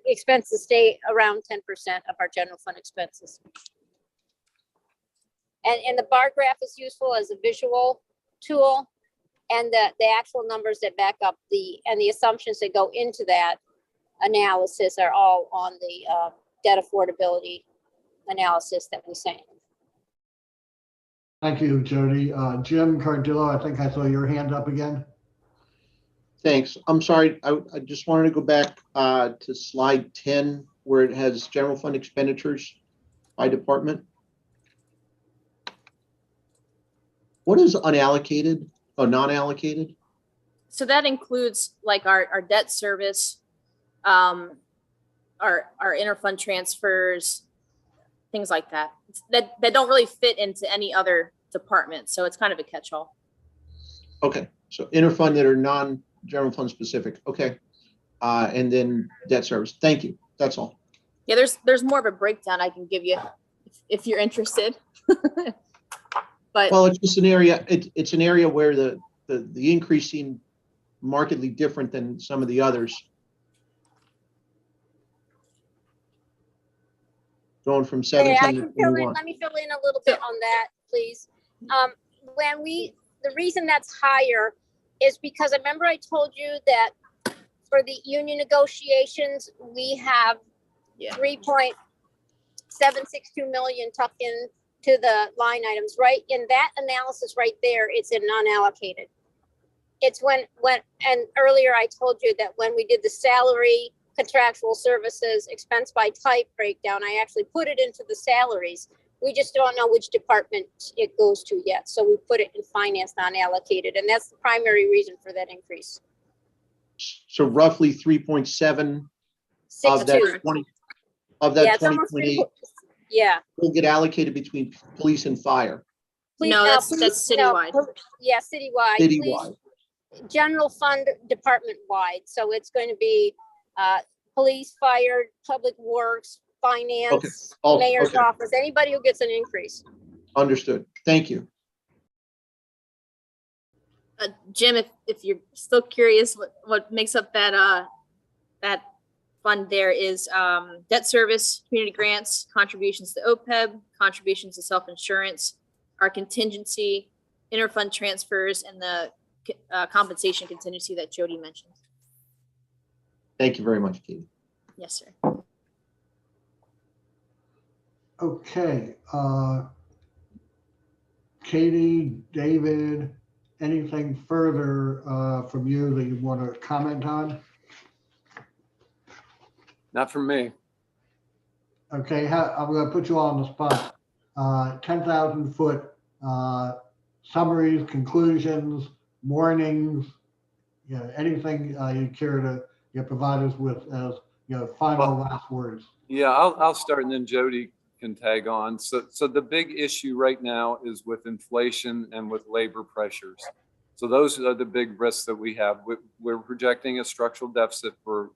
expenses stay around 10% of our general fund expenses. And the bar graph is useful as a visual tool, and the actual numbers that back up the assumptions that go into that analysis are all on the debt affordability analysis that we sent. Thank you, Jody. Jim Cardillo, I think I saw your hand up again. Thanks. I'm sorry. I just wanted to go back to slide 10 where it has general fund expenditures by department. What is unallocated or non-allocated? so that includes like our debt service, our interfund transfers, things like that. That don't really fit into any other department. So it's kind of a catch-all. Okay, so interfund that are non-general fund specific. Okay, and then debt service. Thank you. That's all. Yeah, there's more of a breakdown I can give you if you're interested. But Well, it's just an area. It's an area where the the increase seemed markedly different than some of the others. Going from Hey, I 710 to can fill in, 21. let me fill in a little bit on that, please. The reason that's higher is because I remember I told you that for the union negotiations, we have Yeah. 3.762 million tucked in to the line items, right? In that analysis right there, it's in unallocated. It's and earlier I told you that when we did the salary, contractual services, expense by type breakdown, I actually put it into the salaries. We just don't know which department it goes to yet. So we put it in finance non-allocated, and that's the primary reason for that increase. So roughly 3.7 of that 6.2. 20 of that Yeah, it's almost 2028 yeah. will get allocated between police and fire No, that's citywide. Yeah, citywide. citywide. General fund department wide. So it's going to be police, fire, public works, finance, mayor's office, anybody who gets an increase. Understood. Thank you. Jim, if you're still curious, what makes up that fund there is debt service, community grants, contributions to OPEB, contributions to self-insurance, our contingency, interfund transfers, and the compensation contingency that Jody mentioned. Thank you very much, Katie. Yes, sir. Okay, Katie, David, anything further from you that you want to comment on? Not from me. Okay, I'm going to put you on the spot. 10,000 foot summaries, conclusions, warnings, anything you care to provide us with as final last words. Yeah, I'll start and then Jody can tag on. So the big issue right now is with inflation and with labor pressures. So those are the big risks that we have. We're projecting a structural deficit for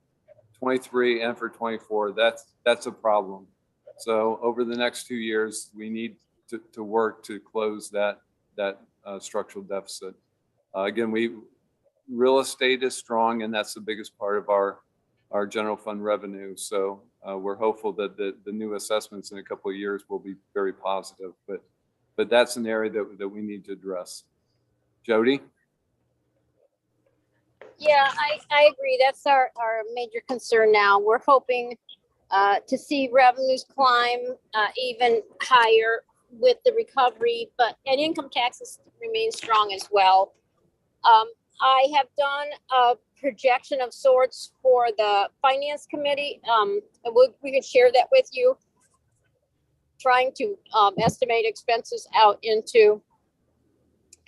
23 and for 24. That's a problem. So over the next 2 years, we need to work to close that structural deficit. Again, real estate is strong, and that's the biggest part of our general fund revenue. So we're hopeful that the new assessments in a couple of years will be very positive, but that's an area that we need to address. Jody? Yeah, I agree. That's our major concern now. We're hoping to see revenues climb even higher with the recovery, and income taxes remain strong as well. I have done a projection of sorts for the finance committee. And we could share that with you, trying to estimate expenses out into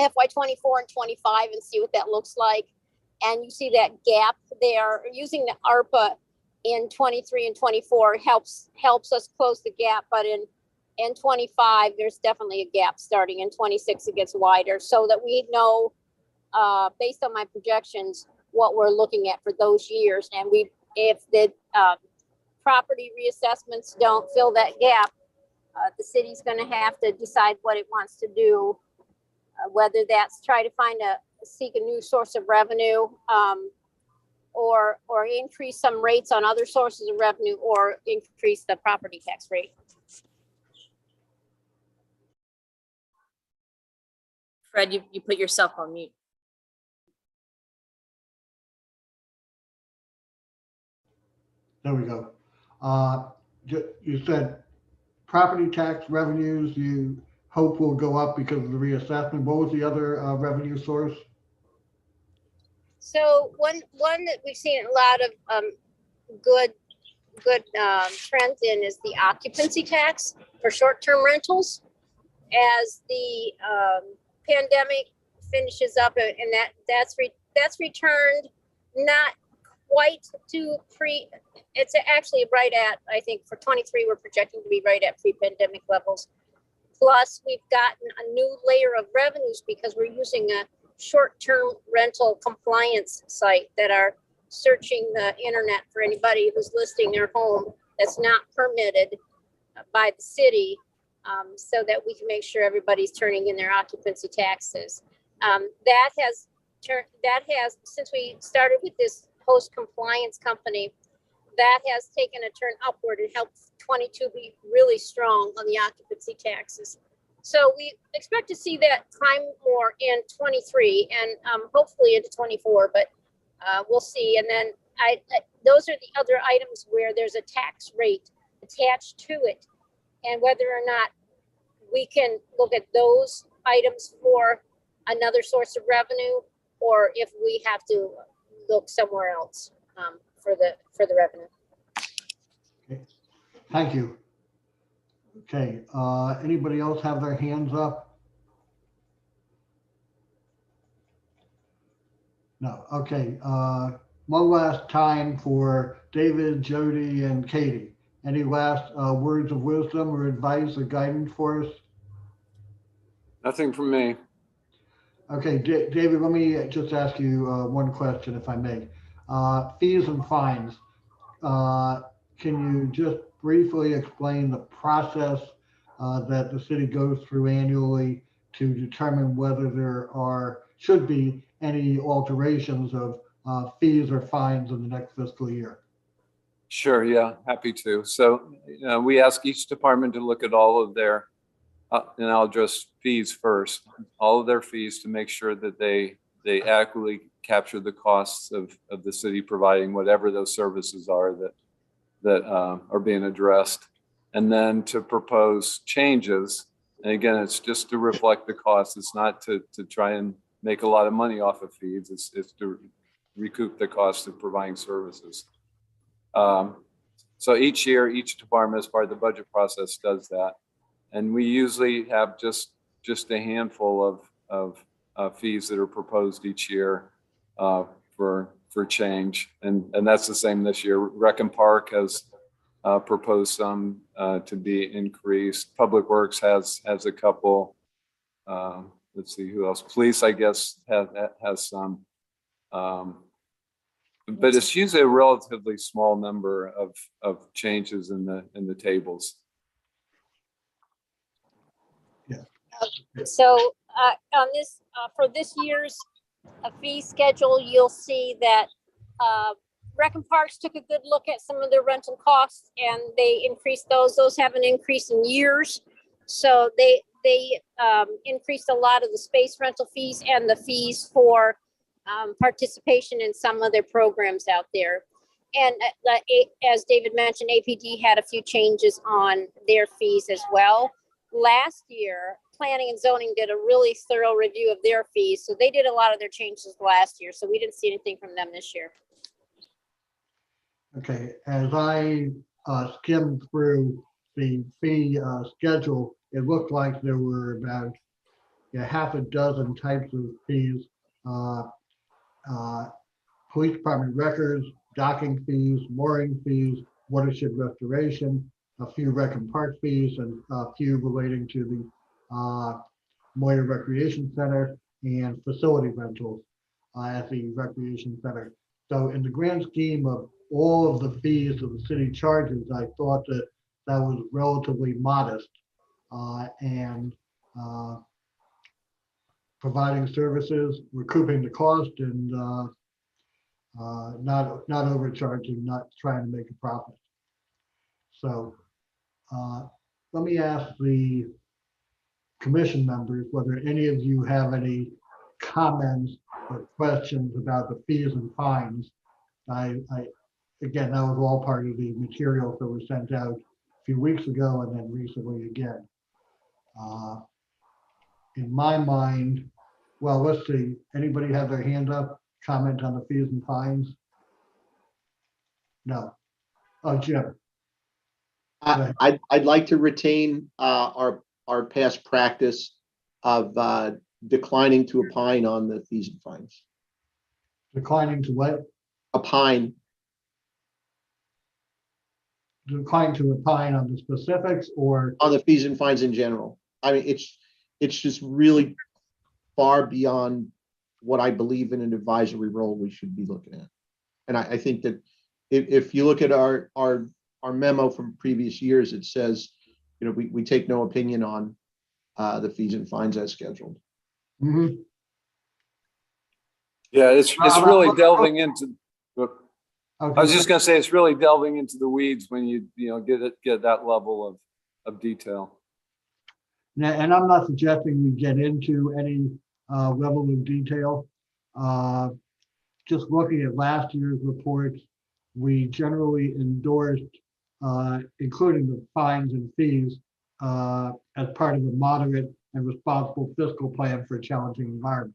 FY24 and 25 and see what that looks like. And you see that gap there. Using the ARPA in 23 and 24 helps us close the gap, but in 25 there's definitely a gap. Starting in 26 it gets wider, so that we know based on my projections what we're looking at for those years. And if the property reassessments don't fill that gap, the city's going to have to decide what it wants to do, whether that's try to seek a new source of revenue, or increase some rates on other sources of revenue, or increase the property tax rate. Fred, you put yourself on mute. There we go. You said property tax revenues you hope will go up because of the reassessment. What was the other revenue source? So one that we've seen a lot of good trends in is the occupancy tax for short-term rentals. As the pandemic finishes up, and that's returned not quite to it's actually right at, I think for 23 we're projecting to be right at pre-pandemic levels. Plus we've gotten a new layer of revenues because we're using a short-term rental compliance site that are searching the internet for anybody who's listing their home that's not permitted by the city, so that we can make sure everybody's turning in their occupancy taxes. That has that has, since we started with this host compliance company, that has taken a turn upward and helped 22 be really strong on the occupancy taxes. So we expect to see that climb more in 23 and hopefully into 24, but we'll see. And then those are the other items where there's a tax rate attached to it, and whether or not we can look at those items for another source of revenue, or if we have to look somewhere else for the revenue. Okay. Thank you. Okay, anybody else have their hands up? No, okay. One last time for David, Jody, and Katie. Any last words of wisdom or advice or guidance for us? Nothing from me. Okay, David, let me just ask you one question, if I may. Fees and fines. Can you just briefly explain the process that the city goes through annually to determine whether there should be any alterations of fees or fines in the next fiscal year? Sure, yeah, happy to. So we ask each department to look at all of their, and I'll address fees first, all of their fees to make sure that they adequately capture the costs of the city providing whatever those services are that are being addressed. And then to propose changes. And again, it's just to reflect the cost. It's not to try and make a lot of money off of fees. It's to recoup the cost of providing services. So each year, each department as part of the budget process does that. And we usually have just a handful of fees that are proposed each year for change. And that's the same this year. Rec and Park has proposed some to be increased. Public Works has a couple. Let's see who else. Police, I guess, has some. But it's usually a relatively small number of changes in the tables. So on this, for this year's fee schedule, you'll see that Rec and Parks took a good look at some of their rental costs and they increased those. Those haven't increased in years. So they increased a lot of the space rental fees and the fees for participation in some of their programs out there. And as David mentioned, APD had a few changes on their fees as well. Last year, Planning and Zoning did a really thorough review of their fees. So they did a lot of their changes last year. So we didn't see anything from them this year. Okay, as I skimmed through the fee schedule, it looked like there were about half a dozen types of fees. Police department records, docking fees, mooring fees, watershed restoration, a few rec and park fees, and a few relating to the Moyer Recreation Center and facility rentals at the Recreation Center. So in the grand scheme of all of the fees that the city charges, I thought that that was relatively modest and providing services, recouping the cost, and not overcharging, not trying to make a profit. So let me ask the commission members whether any of you have any comments or questions about the fees and fines. Again, that was all part of the materials that were sent out a few weeks ago and then recently again. In my mind, well, let's see, anybody have their hand up, comment on the fees and fines? No. Oh, Jim. I'd like to retain our past practice of declining to opine on the fees and fines. Declining to what? Opine. Declining to opine on the specifics or? On the fees and fines in general. I mean, it's just really far beyond what I believe in an advisory role we should be looking at. And I think that if you look at our memo from previous years, it says, you know, we take no opinion on the fees and fines as scheduled. Mm-hmm. Yeah, it's really delving into, I Okay, was just gonna say, it's really delving into the weeds when you know, get that level of detail. and I'm not suggesting we get into any level of detail. Just looking at last year's reports, we generally endorsed, including the fines and fees, as part of a moderate and responsible fiscal plan for a challenging environment.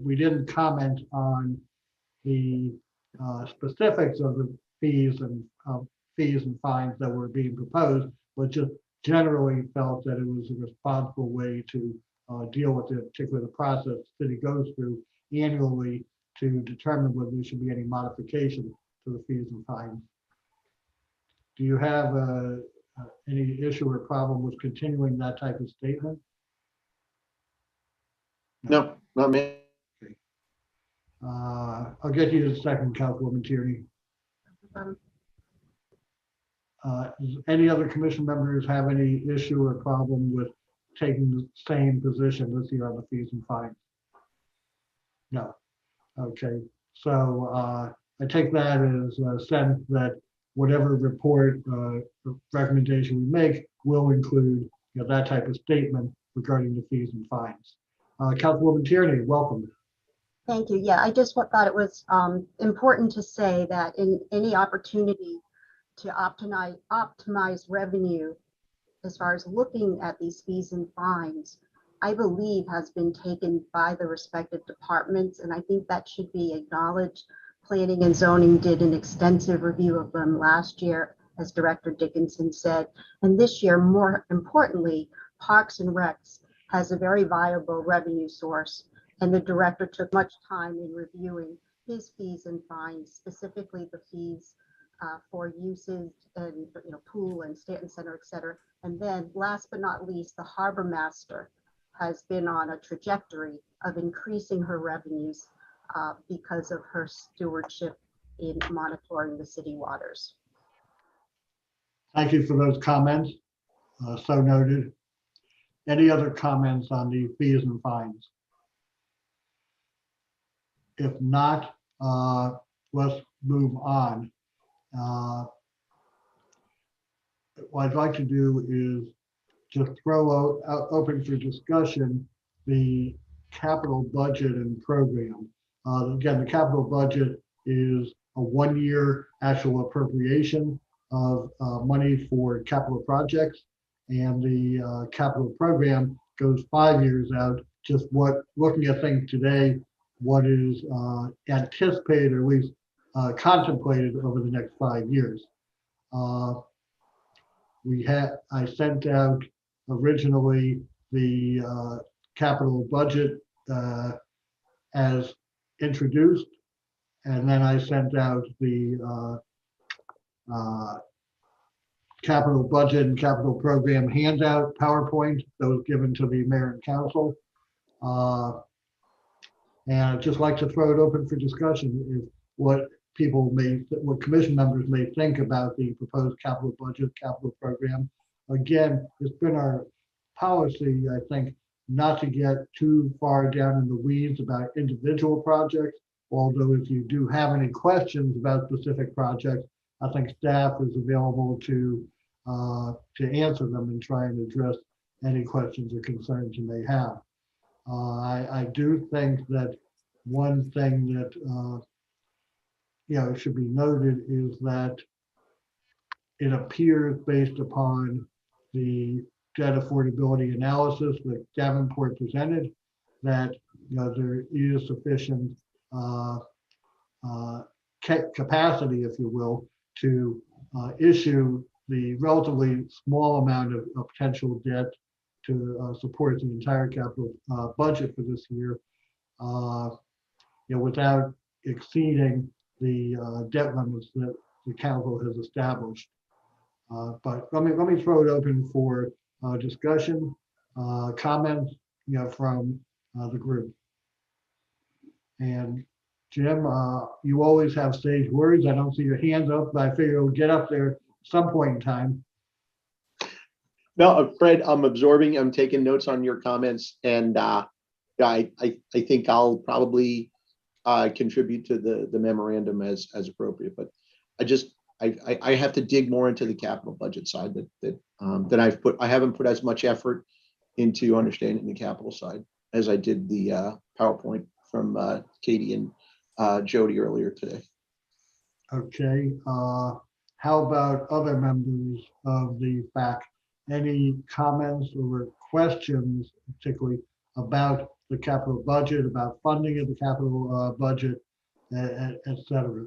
We didn't comment on the specifics of the fees and fines that were being proposed, but just generally felt that it was a responsible way to deal with the particular process the city goes through annually to determine whether there should be any modification to the fees and fines. Do you have any issue or problem with continuing that type of statement? No, not me. I'll get you to the second, Councilwoman Tierney. Does any other commission members have any issue or problem with taking the same position this year on the fees and fines? No. Okay, so I take that as a sense that whatever report recommendation we make will include, you know, that type of statement regarding the fees and fines. Councilwoman Tierney, welcome. Thank you. Yeah, I just thought it was important to say that in any opportunity to optimize revenue, as far as looking at these fees and fines, I believe has been taken by the respective departments, and I think that should be acknowledged. Planning and zoning did an extensive review of them last year, as Director Dickinson said, and this year, more importantly, Parks and Recs has a very viable revenue source, and the director took much time in reviewing his fees and fines, specifically the fees for uses and, you know, pool and Stanton Center, et cetera. And then last but not least, the harbor master has been on a trajectory of increasing her revenues because of her stewardship in monitoring the city waters. Thank you for those comments. So noted. Any other comments on the fees and fines? If not, let's move on. What I'd like to do is just throw out open for discussion the capital budget and program. Again, the capital budget is a one-year actual appropriation of money for capital projects, and the capital program goes 5 years out. Just looking at things today, what is anticipated, or at least contemplated over the next 5 years. I sent out originally the capital budget as introduced, and then I sent out the capital budget and capital program handout PowerPoint that was given to the mayor and council. And I'd just like to throw it open for discussion if what commission members may think about the proposed capital budget, capital program. Again, it's been our policy, I think, not to get too far down in the weeds about individual projects. Although if you do have any questions about specific projects, I think staff is available to answer them and try and address any questions or concerns you may have. I do think that one thing that should be noted is that it appears, based upon the debt affordability analysis that Davenport presented, that there is sufficient capacity, if you will, to issue the relatively small amount of potential debt to support the entire capital budget for this year, without exceeding the debt limits that the council has established. But let me throw it open for discussion, comments, from the group. And Jim, you always have sage words. I don't see your hands up, but I figure you'll get up there some point in time. No, Fred, I'm absorbing, I'm taking notes on your comments, and I think I'll probably contribute to the memorandum as appropriate. But I have to dig more into the capital budget side that I haven't put as much effort into understanding the capital side as I did the PowerPoint from Katie and Jody earlier today. Okay, how about other members of the FAC? Any comments or questions, particularly about the capital budget, about funding of the capital budget, et cetera?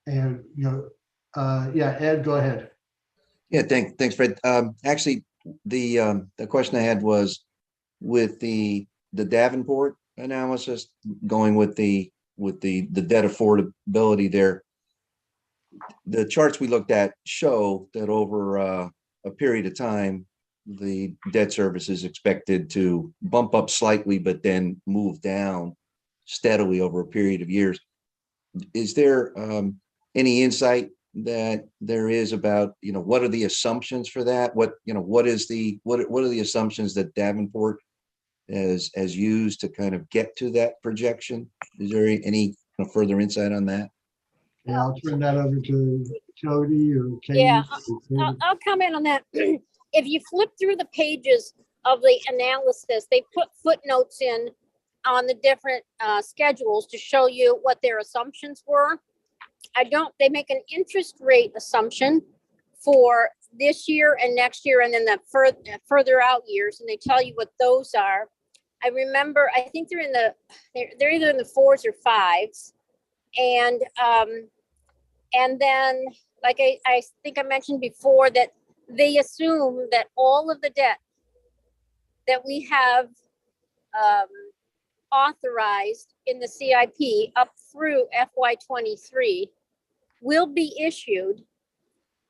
And, yeah, Ed, go ahead. Yeah, thanks, Fred. Actually, the question I had was with the Davenport analysis, going with the debt affordability there. The charts we looked at show that over a period of time, the debt service is expected to bump up slightly, but then move down steadily over a period of years. Is there any insight that there is about, what are the assumptions for that? What are the assumptions that Davenport has used to kind of get to that projection? Is there any further insight on that? Yeah, I'll turn that over to Jody or Katie. Yeah, I'll comment on that. If you flip through the pages of the analysis, they put footnotes in on the different schedules to show you what their assumptions were. They make an interest rate assumption for this year and next year, and then the further out years, and they tell you what those are. I remember, I think they're either in the 4s or 5s. And then, like I think I mentioned before, that they assume that all of the debt that we have authorized in the CIP up through FY23 will be issued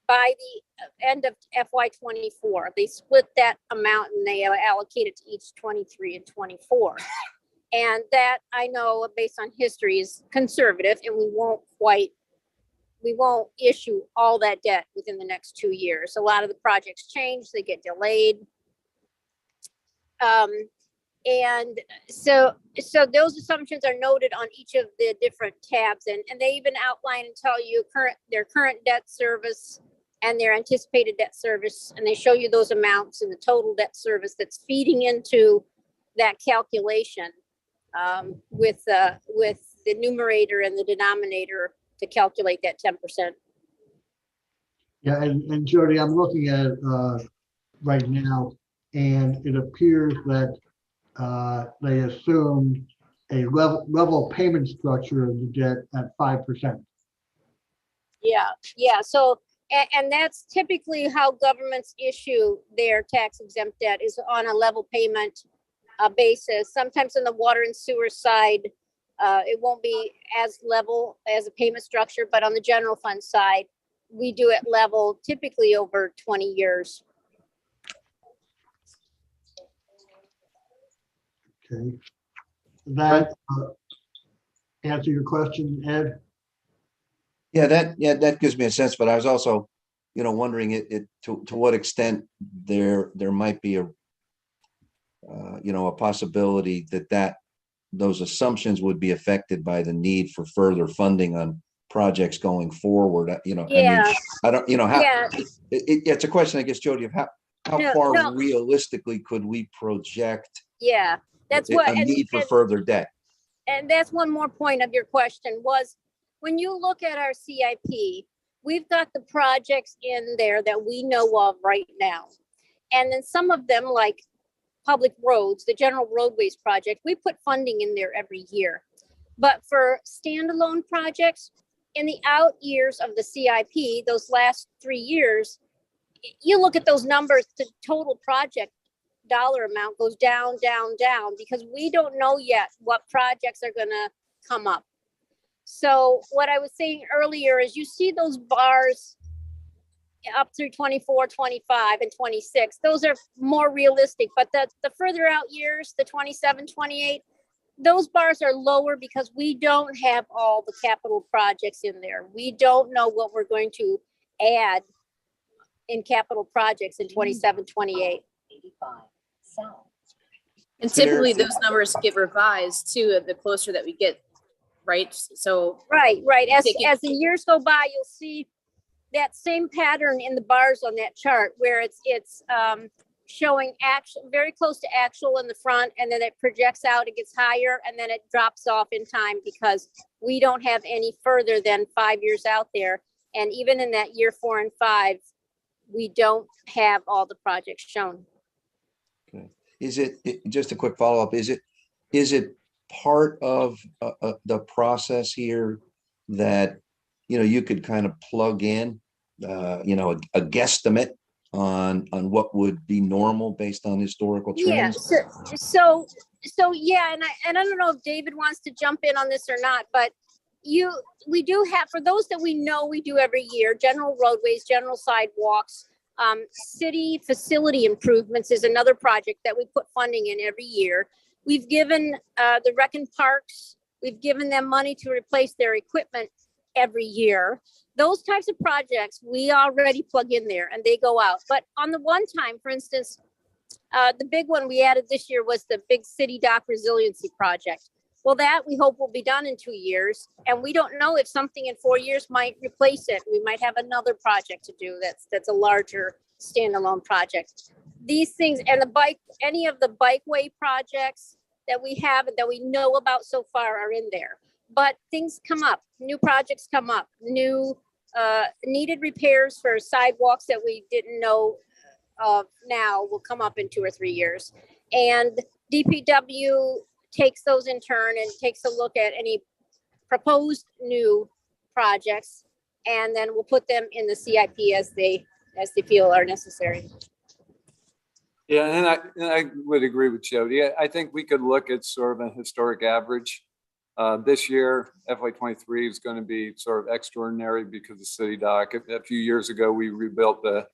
by the end of FY24. They split that amount and they allocate it to each 23 and 24. And that, I know, based on history, is conservative, and we won't issue all that debt within the next 2 years. A lot of the projects change, they get delayed. And so those assumptions are noted on each of the different tabs, and they even outline and tell you their current debt service and their anticipated debt service, and they show you those amounts and the total debt service that's feeding into that calculation with the numerator and the denominator to calculate that 10%. Yeah, and Jody, I'm looking at it right now, and it appears that they assumed a level payment structure of the debt at 5%. Yeah. So, and that's typically how governments issue their tax exempt debt, is on a level payment basis. Sometimes on the water and sewer side, it won't be as level as a payment structure, but on the general fund side, we do it level, typically over 20 years. Okay. That answer your question, Ed? Yeah, that gives me a sense, but I was also, wondering to what extent there might be a possibility that those assumptions would be affected by the need for further funding on projects going forward. Yeah. I mean, I don't, how, Yeah. It's a question, I guess, Jody, of how far realistically could we project that's what a need for further debt? And that's one more point of your question was, when you look at our CIP, we've got the projects in there that we know of right now. And then some of them, like public roads, the general roadways project, we put funding in there every year. But for standalone projects, in the out years of the CIP, those last 3 years, you look at those numbers, the total project dollar amount goes down, down, down, because we don't know yet what projects are going to come up. So what I was saying earlier is, you see those bars up through 24, 25, and 26. Those are more realistic, but the further out years, the 27, 28, those bars are lower because we don't have all the capital projects in there. We don't know what we're going to add in capital projects in 27, 28. And fair. typically those numbers get revised too, the closer that we get, right? So Right, right. As Take it- as the years go by, you'll see that same pattern in the bars on that chart where it's showing actual, very close to actual in the front, and then it projects out, it gets higher, and then it drops off in time because we don't have any further than 5 years out there. And even in that year 4 and 5, we don't have all the projects shown. Is it, just a quick follow-up, is it part of the process here that, you could kind of plug in, a guesstimate on what would be normal based on historical Yeah, trends? so yeah, and I don't know if David wants to jump in on this or not, but we do have, for those that we know we do every year, general roadways, general sidewalks, city facility improvements is another project that we put funding in every year. We've given the rec and parks, we've given them money to replace their equipment every year. Those types of projects we already plug in there and they go out. But on the one time, for instance, the big one we added this year was the big city dock resiliency project. Well, that we hope will be done in 2 years. And we don't know if something in 4 years might replace it. We might have another project to do that's a larger standalone project. These things, and any of the bikeway projects that we have and that we know about so far are in there. But things come up, new projects come up, new needed repairs for sidewalks that we didn't know of now will come up in 2 or 3 years. And DPW takes those in turn and takes a look at any proposed new projects, and then we'll put them in the CIP as they feel are necessary. Yeah, and I would agree with Jody. I think we could look at sort of a historic average. This year, FY23 is going to be sort of extraordinary because of city dock. A few years ago, we rebuilt the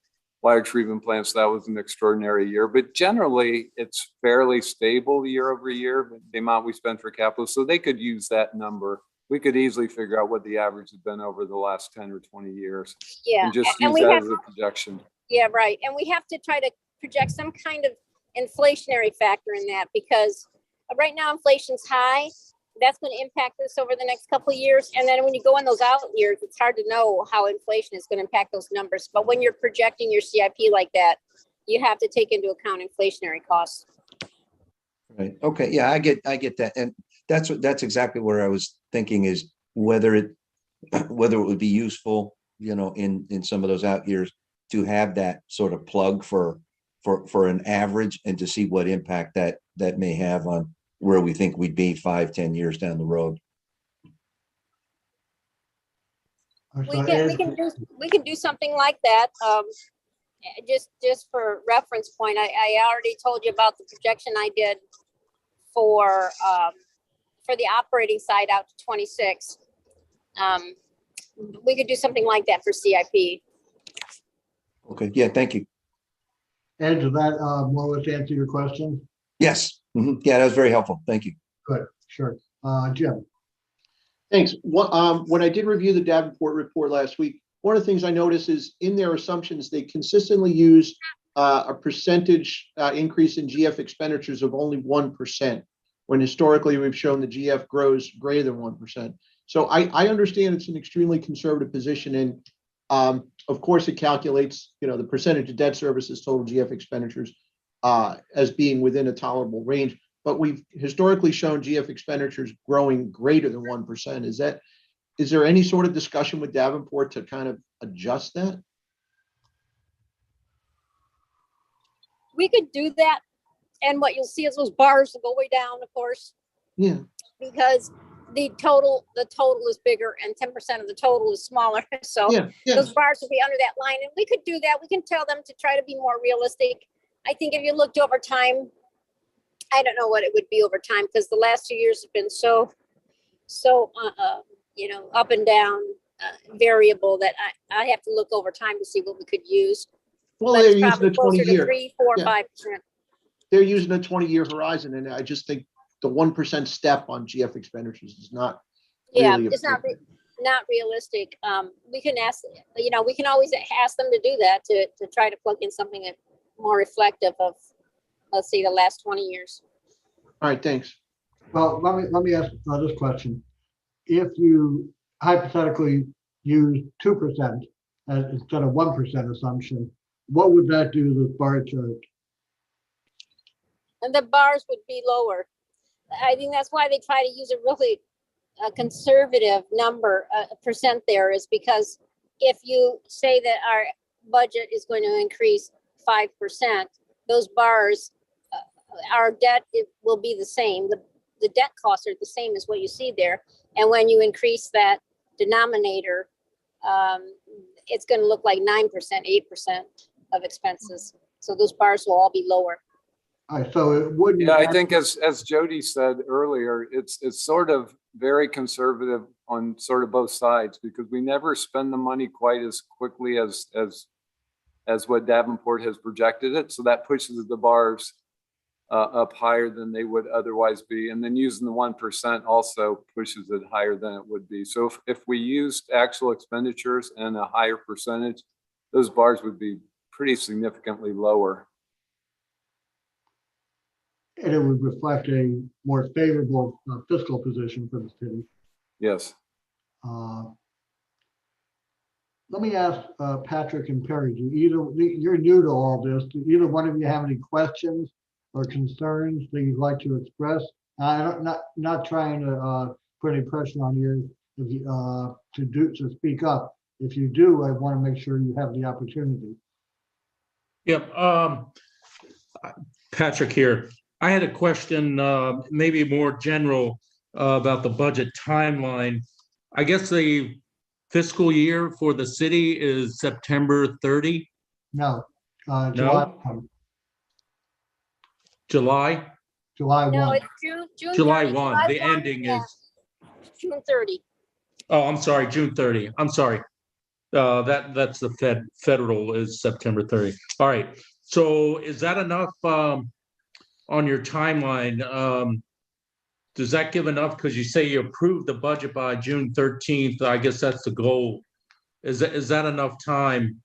water treatment plant, so that was an extraordinary year. But generally, it's fairly stable year over year, the amount we spend for capital. So they could use that number. We could easily figure out what the average has been over the last 10 or 20 years. Yeah, And just and use we that have, as a projection. yeah, right. And we have to try to project some kind of inflationary factor in that, because right now inflation's high. That's going to impact us over the next couple of years. And then when you go in those out years, it's hard to know how inflation is going to impact those numbers. But when you're projecting your CIP like that, you have to take into account inflationary costs. Right. Okay. Yeah, I get that. And that's exactly where I was thinking, is whether it would be useful, in some of those out years to have that sort of plug for an average and to see what impact that may have on where we think we'd be 5-10 years down the road. We can do something like that. Just for reference point, I already told you about the projection I did for the operating side out to 26. We could do something like that for CIP. Okay. Yeah. Thank you. Ed, does that more or less answer your question? Yes. Yeah, that was very helpful. Thank you. Good, sure. Jim? Thanks. When I did review the Davenport report last week, one of the things I noticed is in their assumptions, they consistently use a percentage increase in GF expenditures of only 1%, when historically we've shown the GF grows greater than 1%. So I understand it's an extremely conservative position, and of course it calculates, the percentage of debt services total GF expenditures as being within a tolerable range. But we've historically shown GF expenditures growing greater than 1%. Is there any sort of discussion with Davenport to kind of adjust that? We could do that. And what you'll see is those bars will go way down, of course. Yeah. Because the total is bigger and 10% of the total is smaller. So Yeah. those bars will be under that line. And we could do that. We can tell them to try to be more realistic. I think if you looked over time, I don't know what it would be over time, because the last 2 years have been so up and down, variable, that I have to look over time to see what we could use. Well, But they're it's using probably a closer 20-year. to 3, 4, Yeah. 5%. They're using a 20-year horizon, and I just think the 1% step on GF expenditures is not. Yeah, really it's not appropriate. not realistic. We can ask, we can always ask them to do that, to try to plug in something that more reflective of, let's say, the last 20 years. All right, thanks. Well, let me ask this question. If you hypothetically use 2% instead of 1% assumption, what would that do to the bar chart? And the bars would be lower. I think that's why they try to use a really conservative number, percent there, is because if you say that our budget is going to increase 5%, those bars, our debt, it will be the same. The debt costs are the same as what you see there. And when you increase that denominator, it's going to look like 9%, 8% of expenses. So those bars will all be lower. All right, so it wouldn't. Yeah, I think as Jody said earlier, it's sort of very conservative on sort of both sides, because we never spend the money quite as quickly as what Davenport has projected it. So that pushes the bars up higher than they would otherwise be. And then using the 1% also pushes it higher than it would be. So if we used actual expenditures and a higher percentage, those bars would be pretty significantly lower. And it would reflect a more favorable fiscal position for the city. Yes. Let me ask Patrick and Perry, you're new to all this. Do either one of you have any questions or concerns that you'd like to express? I'm not trying to put any pressure on you to speak up. If you do, I want to make sure you have the opportunity. Yep. Patrick here. I had a question, maybe more general, about the budget timeline. I guess the fiscal year for the city is September 30? No, No? July July? No, 1. it's June. July 30. 1. The ending yeah. is, June 30. oh, I'm sorry, June 30. I'm sorry. That's the federal is September 30. All right. So is that enough on your timeline? Does that give enough? Because you say you approved the budget by June 13th. I guess that's the goal. Is that enough time?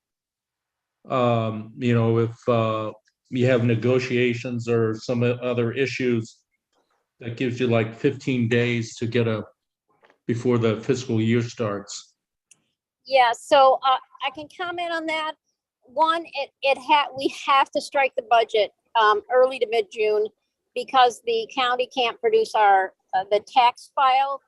If you have negotiations or some other issues, that gives you like 15 days to get before the fiscal year starts. Yeah, so I can comment on that. One, we have to strike the budget early to mid-June, because the county can't produce the tax file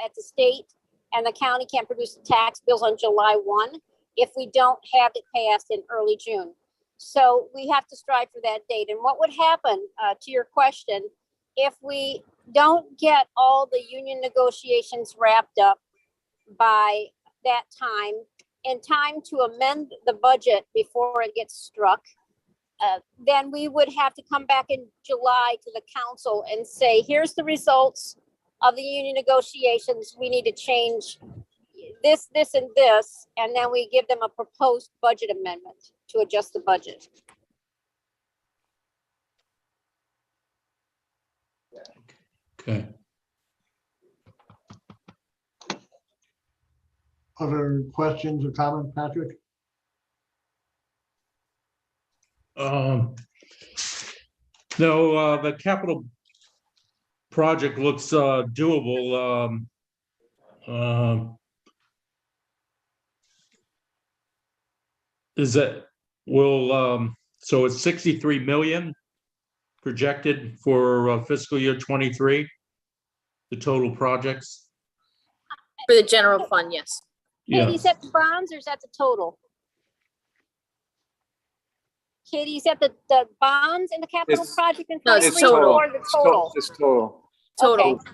at the state, and the county can't produce the tax bills on July 1 if we don't have it passed in early June. So we have to strive for that date. And what would happen, to your question, if we don't get all the union negotiations wrapped up by that time, in time to amend the budget before it gets struck, then we would have to come back in July to the council and say, here's the results of the union negotiations. We need to change this, this, and this. And then we give them a proposed budget amendment to adjust the budget. Okay. Other questions or comments, Patrick? No, the capital project looks doable. So it's 63 million projected for fiscal year 23, the total projects? For the general fund, yes. Yeah. Katie, is that the bonds or is that the total? Katie, is that the bonds in the capital It's- project in No, it's 23 total. or the total? It's total. Total. Okay.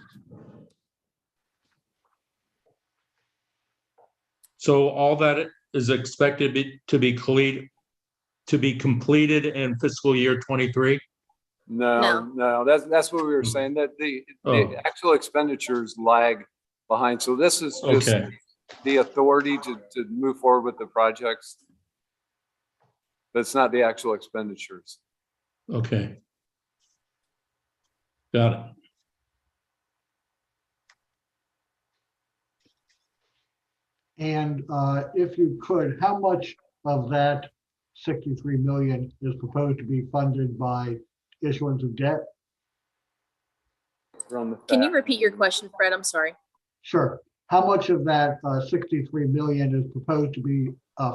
So all that is expected to be completed in fiscal year 23? No, that's what we were saying, that the Oh. actual expenditures lag behind. So this is just Okay. the authority to move forward with the projects. But it's not the actual expenditures. Okay. Got it. And if you could, how much of that 63 million is proposed to be funded by issuance of debt? run the Can you facts. repeat your question, Fred? I'm sorry. Sure. How much of that 63 million is proposed to be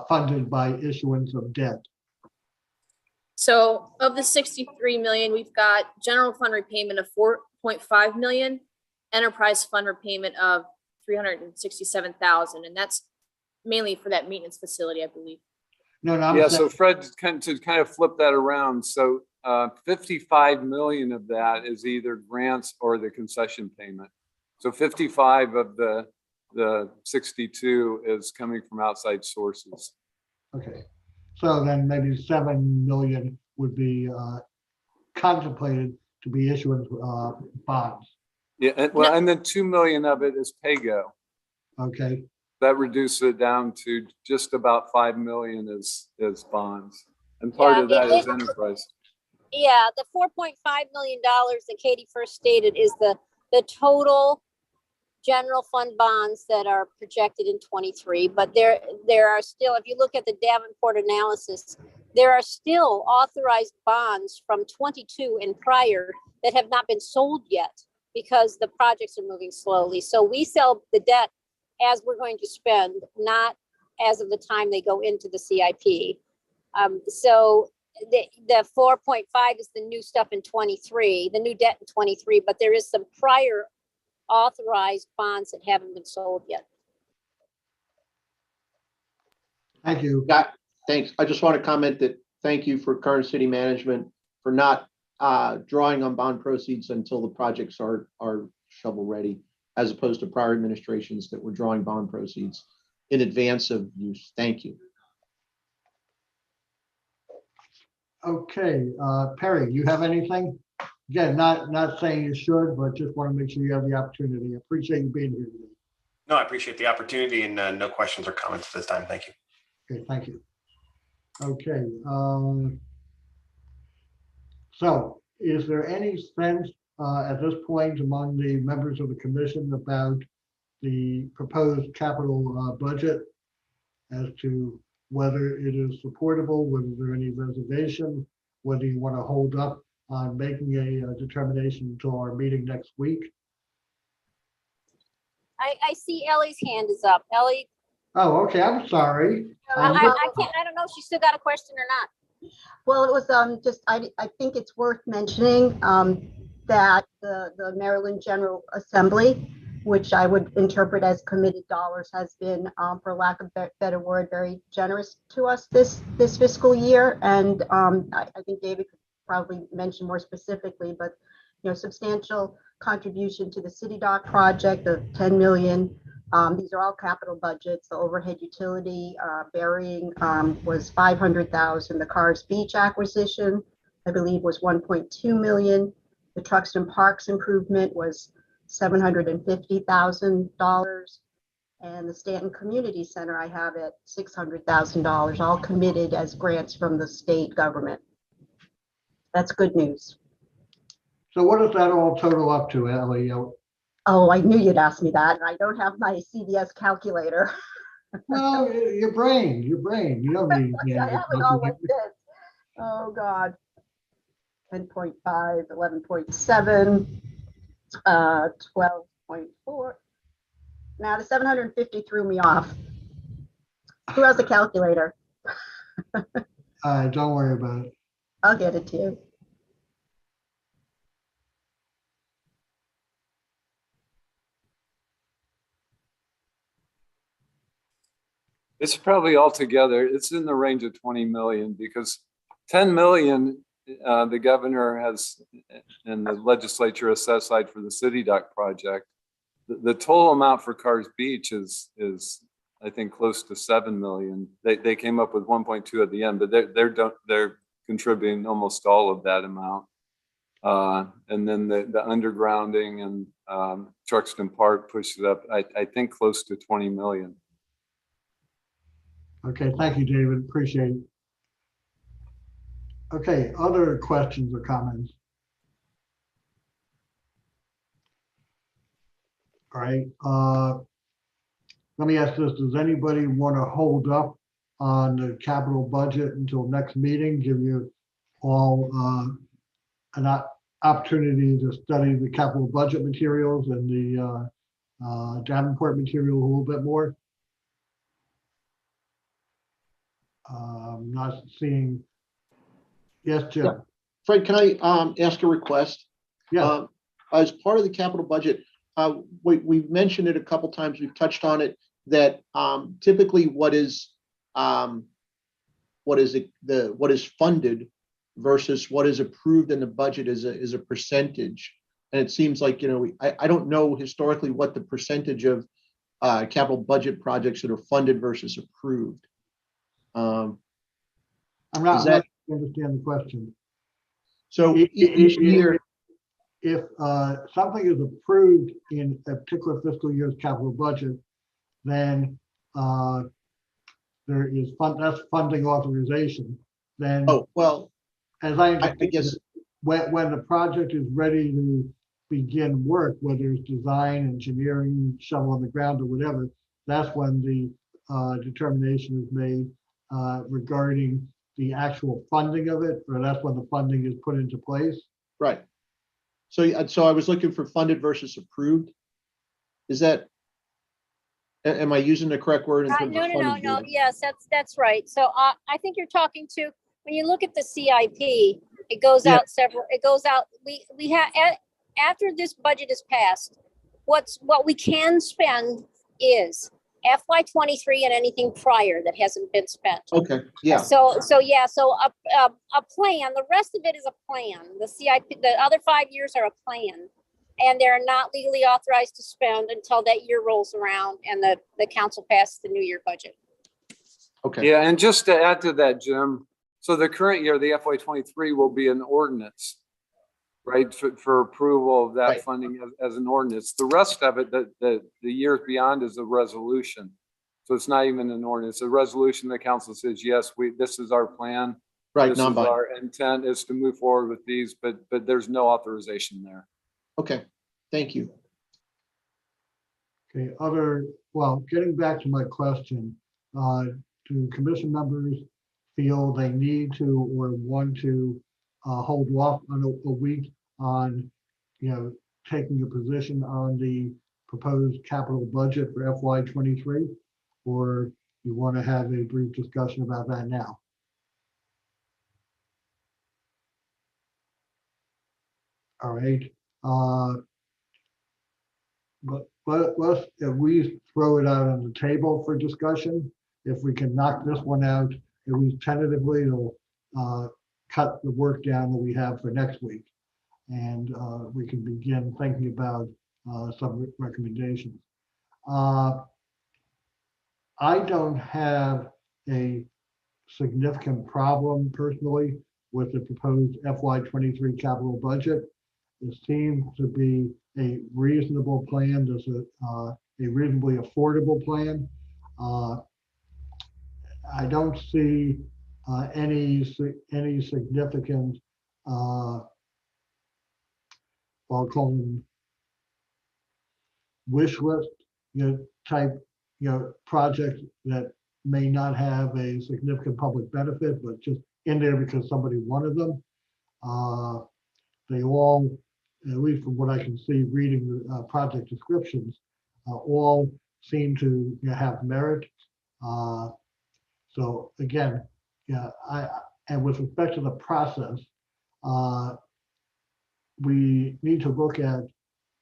funded by issuance of debt? So of the 63 million, we've got general fund repayment of 4.5 million, enterprise fund repayment of 367,000, and that's mainly for that maintenance facility, I believe. No, no, I'm Yeah, saying, so Fred, to kind of flip that around, so 55 million of that is either grants or the concession payment. So 55 of the 62 is coming from outside sources. okay. So then maybe 7 million would be contemplated to be issuance bonds. Yeah, well, and then 2 million of it is pay-go. Okay, That reduces it down to just about 5 million is bonds. And part Yeah, of that it- is enterprise. Yeah, the $4.5 million that Katie first stated is the total general fund bonds that are projected in 23. But there are still, if you look at the Davenport analysis, there are still authorized bonds from 22 and prior that have not been sold yet because the projects are moving slowly. So we sell the debt as we're going to spend, not as of the time they go into the CIP. So the 4.5 is the new stuff in 23, the new debt in 23, but there is some prior authorized bonds that haven't been sold yet. thank you. Got, thanks. I just want to comment that thank you for current city management for not drawing on bond proceeds until the projects are shovel ready, as opposed to prior administrations that were drawing bond proceeds in advance of use. Thank you. Okay, Perry, you have anything? Again, not saying you should, but just want to make sure you have the opportunity. I appreciate you being here today. No, I appreciate the opportunity and no questions or comments at this time. Thank you. Okay, thank you. Okay, so is there any sense at this point among the members of the commission about the proposed capital budget as to whether it is supportable, whether there are any reservations, whether you want to hold up on making a determination until our meeting next week? I see Ellie's hand is up. Ellie, Oh, okay, I'm sorry. I don't know if she still got a question or not. Well, it was just, I think it's worth mentioning that the Maryland General Assembly, which I would interpret as committed dollars, has been, for lack of a better word, very generous to us this fiscal year. And I think David could probably mention more specifically, but substantial contribution to the City Dock project of 10 million. These are all capital budgets. The overhead utility burying was 500,000. The Cars Beach acquisition, I believe, was 1.2 million. The Truxton Parks improvement was $750,000. And the Stanton Community Center, I have at $600,000, all committed as grants from the state government. That's good news. So what does that all total up to, Ellie? Oh, I knew you'd ask me that. I don't have my CVS calculator. Well, your brain. You don't need. I have it all like this. Oh, God. 10.5, 11.7, 12.4. Now the 750 threw me off. Who has a calculator? Don't worry about it. I'll get it to you. It's probably altogether, it's in the range of 20 million because 10 million the governor has and the legislature has set aside for the City Dock project. The total amount for Cars Beach is I think close to 7 million. They came up with 1.2 at the end, but they're contributing almost all of that amount. And then the undergrounding and Truxton Park pushed it up, I think close to 20 million. Okay, thank you, David. Appreciate it. Okay, other questions or comments? All right. Let me ask this. Does anybody want to hold up on the capital budget until next meeting? Give you all an opportunity to study the capital budget materials and the Davenport material a little bit more. Not seeing. Yes, Jim. Yeah. Fred, can I ask a request? Yeah. As part of the capital budget, we've mentioned it a couple times, we've touched on it, that typically what is funded versus what is approved in the budget is a percentage. And it seems like, I don't know historically what the percentage of capital budget projects that are funded versus approved. I'm Is not that- I understand the question. So Each each year, if something is approved in a particular fiscal year's capital budget, then there is that's funding authorization. Then, oh, well, as I I understand, guess, when the project is ready to begin work, whether it's design, engineering, shovel on the ground, or whatever, that's when the determination is made regarding the actual funding of it, or that's when the funding is put into place. right. So I was looking for funded versus approved. Is that, am I using the correct word in terms No, of no, no, funded? no. Judy? Yes, that's right. So I think you're talking to, when you look at the CIP, it goes Yeah. out it goes out, we have, after this budget is passed, what we can spend is FY23 and anything prior that hasn't been spent. Okay, yeah, So a plan, the rest of it is a plan. The CIP, the other 5 years are a plan. And they're not legally authorized to spend until that year rolls around and the council passes the new year budget. okay, Yeah, and just to add to that, Jim, so the current year, the FY23 will be an ordinance, right, for approval of that Right. funding as an ordinance. The rest of it, the years beyond is a resolution. So it's not even an ordinance. A resolution, the council says, yes, this is our plan. right, This is non-binding, our intent is to move forward with these, but there's no authorization there. okay, thank you. Okay, well, getting back to my question, do commission members feel they need to or want to hold off on a week on, taking a position on the proposed capital budget for FY23? Or you want to have a brief discussion about that now? All right. But let's at least throw it out on the table for discussion. If we can knock this one out, at least tentatively, it'll cut the work down that we have for next week. And we can begin thinking about some recommendations. I don't have a significant problem personally with the proposed FY23 capital budget. It seems to be a reasonable plan. There's a reasonably affordable plan. I don't see any significant, I'll call them wish list, type, projects that may not have a significant public benefit, but just in there because somebody wanted them. They all, at least from what I can see reading the project descriptions, all seem to have merit. So again, and with respect to the process, we need to look at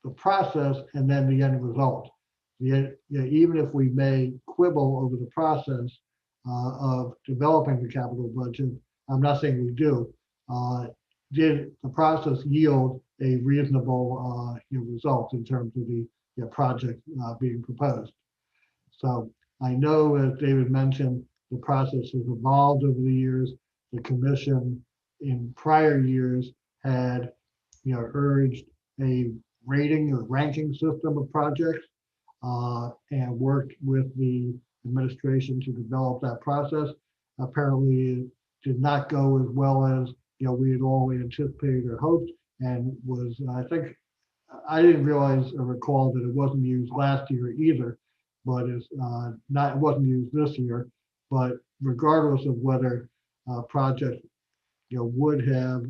the process and then the end result. Even if we may quibble over the process of developing the capital budget, I'm not saying we do, did the process yield a reasonable result in terms of the project being proposed? So I know, as David mentioned, the process has evolved over the years. The commission in prior years had urged a rating or ranking system of projects and worked with the administration to develop that process. Apparently, it did not go as well as we had all anticipated or hoped, and was, I think, I didn't realize or recall that it wasn't used last year either, but it wasn't used this year. But regardless of whether project would have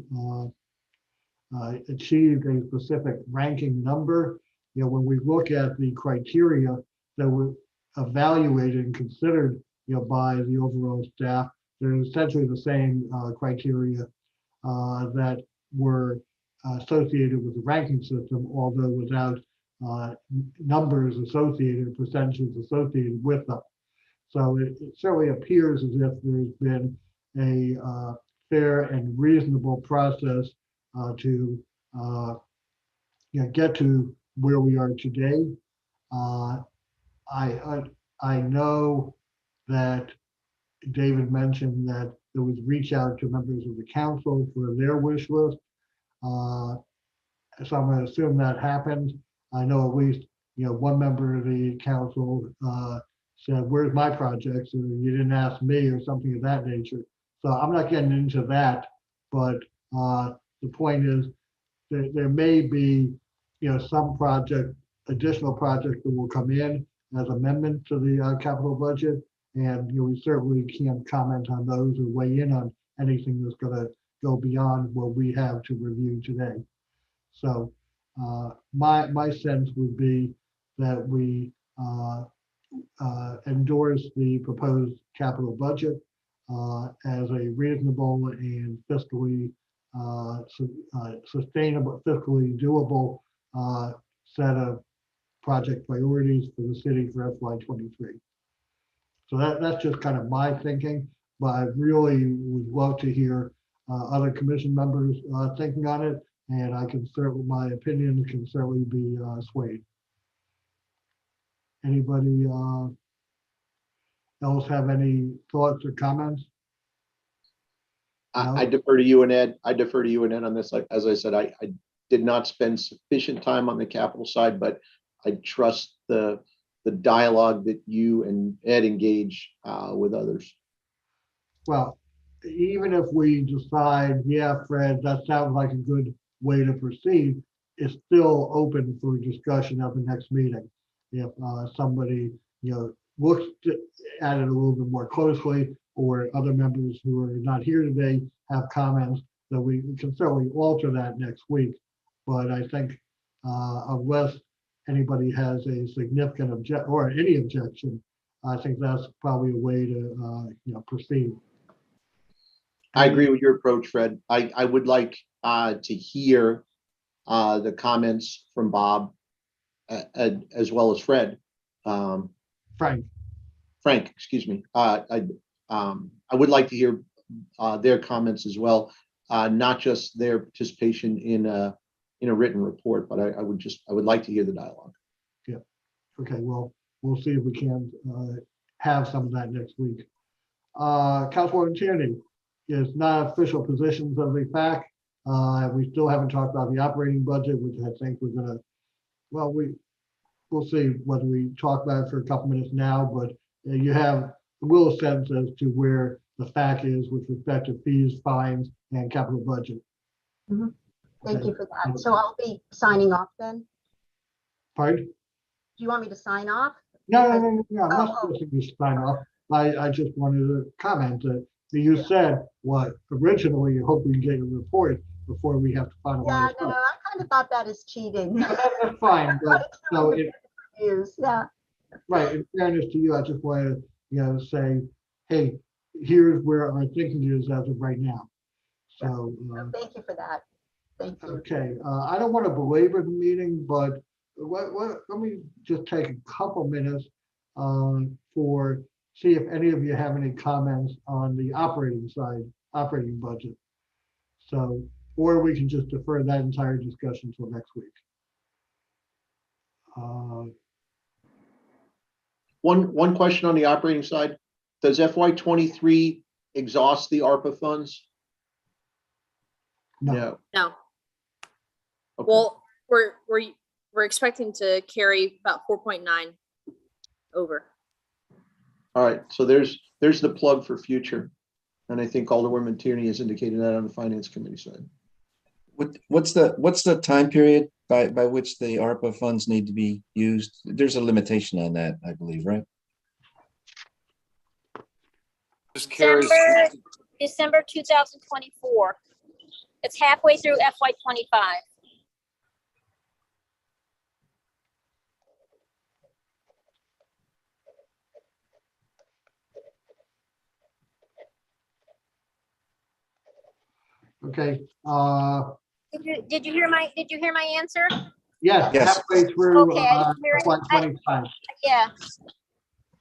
achieved a specific ranking number. When we look at the criteria that were evaluated and considered, by the overall staff, they're essentially the same criteria that were associated with the ranking system, although without numbers associated, percentages associated with them. So it certainly appears as if there's been a fair and reasonable process to get to where we are today. I know that David mentioned that there was reach out to members of the council for their wish list. So I'm going to assume that happened. I know at least one member of the council said, "Where's my projects?" Or "You didn't ask me," or something of that nature. So I'm not getting into that, but the point is that there may be some additional projects that will come in as amendments to the capital budget, and we certainly can't comment on those or weigh in on anything that's going to go beyond what we have to review today. So my sense would be that we endorse the proposed capital budget as a reasonable and fiscally sustainable, fiscally doable set of project priorities for the city for FY23. So that's just kind of my thinking, but I really would love to hear other commission members thinking on it, and my opinion can certainly be swayed. Anybody else have any thoughts or comments? I defer to you and Ed. I defer to you and Ed on this. Like, as I said, I did not spend sufficient time on the capital side, but I trust the dialogue that you and Ed engage with others. Well, even if we decide, yeah, Fred, that sounds like a good way to proceed, it's still open for discussion at the next meeting. If somebody, looks at it a little bit more closely, or other members who are not here today have comments, that we can certainly alter that next week. But I think unless anybody has a significant or any objection, I think that's probably a way to proceed. I agree with your approach, Fred. I would like to hear the comments from Bob as well as Fred. Frank, excuse me. I would like to hear their comments as well, not just their participation in a written report, but I would like to hear the dialogue. Yeah. Okay. Well, we'll see if we can have some of that next week. Councilwoman Tierney is not official positions of the FAC. We still haven't talked about the operating budget, which I think we're gonna. Well, we'll see whether we talk about it for a couple minutes now, but you have a little sense as to where the FAC is with respect to fees, fines, and capital budget. Mm-hmm. Thank Okay. you for that. So I'll be signing off then. Pardon? Do you want me to sign off? No. I'm not supposed to sign off. I just wanted to comment that you said what originally you hope we can get a report before we have to finalize. Yeah, no, I kind of thought that is cheating. That's fine. But, so yeah. right. In fairness to you, I just wanted to say, hey, here's where our thinking is as of right now. So Thank you for that. Thank you. okay. I don't want to belabor the meeting, but let me just take a couple minutes see if any of you have any comments on the operating side, operating budget. So, or we can just defer that entire discussion till next week. One question on the operating side. Does FY23 exhaust the ARPA funds? No. No. Okay. Well, we're expecting to carry about 4.9 over. All right, so there's the plug for future. And I think Alderwoman Tierney has indicated that on the Finance Committee side. What's the time period by which the ARPA funds need to be used? There's a limitation on that, I believe, right? Just carries. December 2024. It's halfway through FY '25. Okay, Did you hear my answer? yes, Yes. halfway through Okay, I didn't hear FY any- 25. Yeah.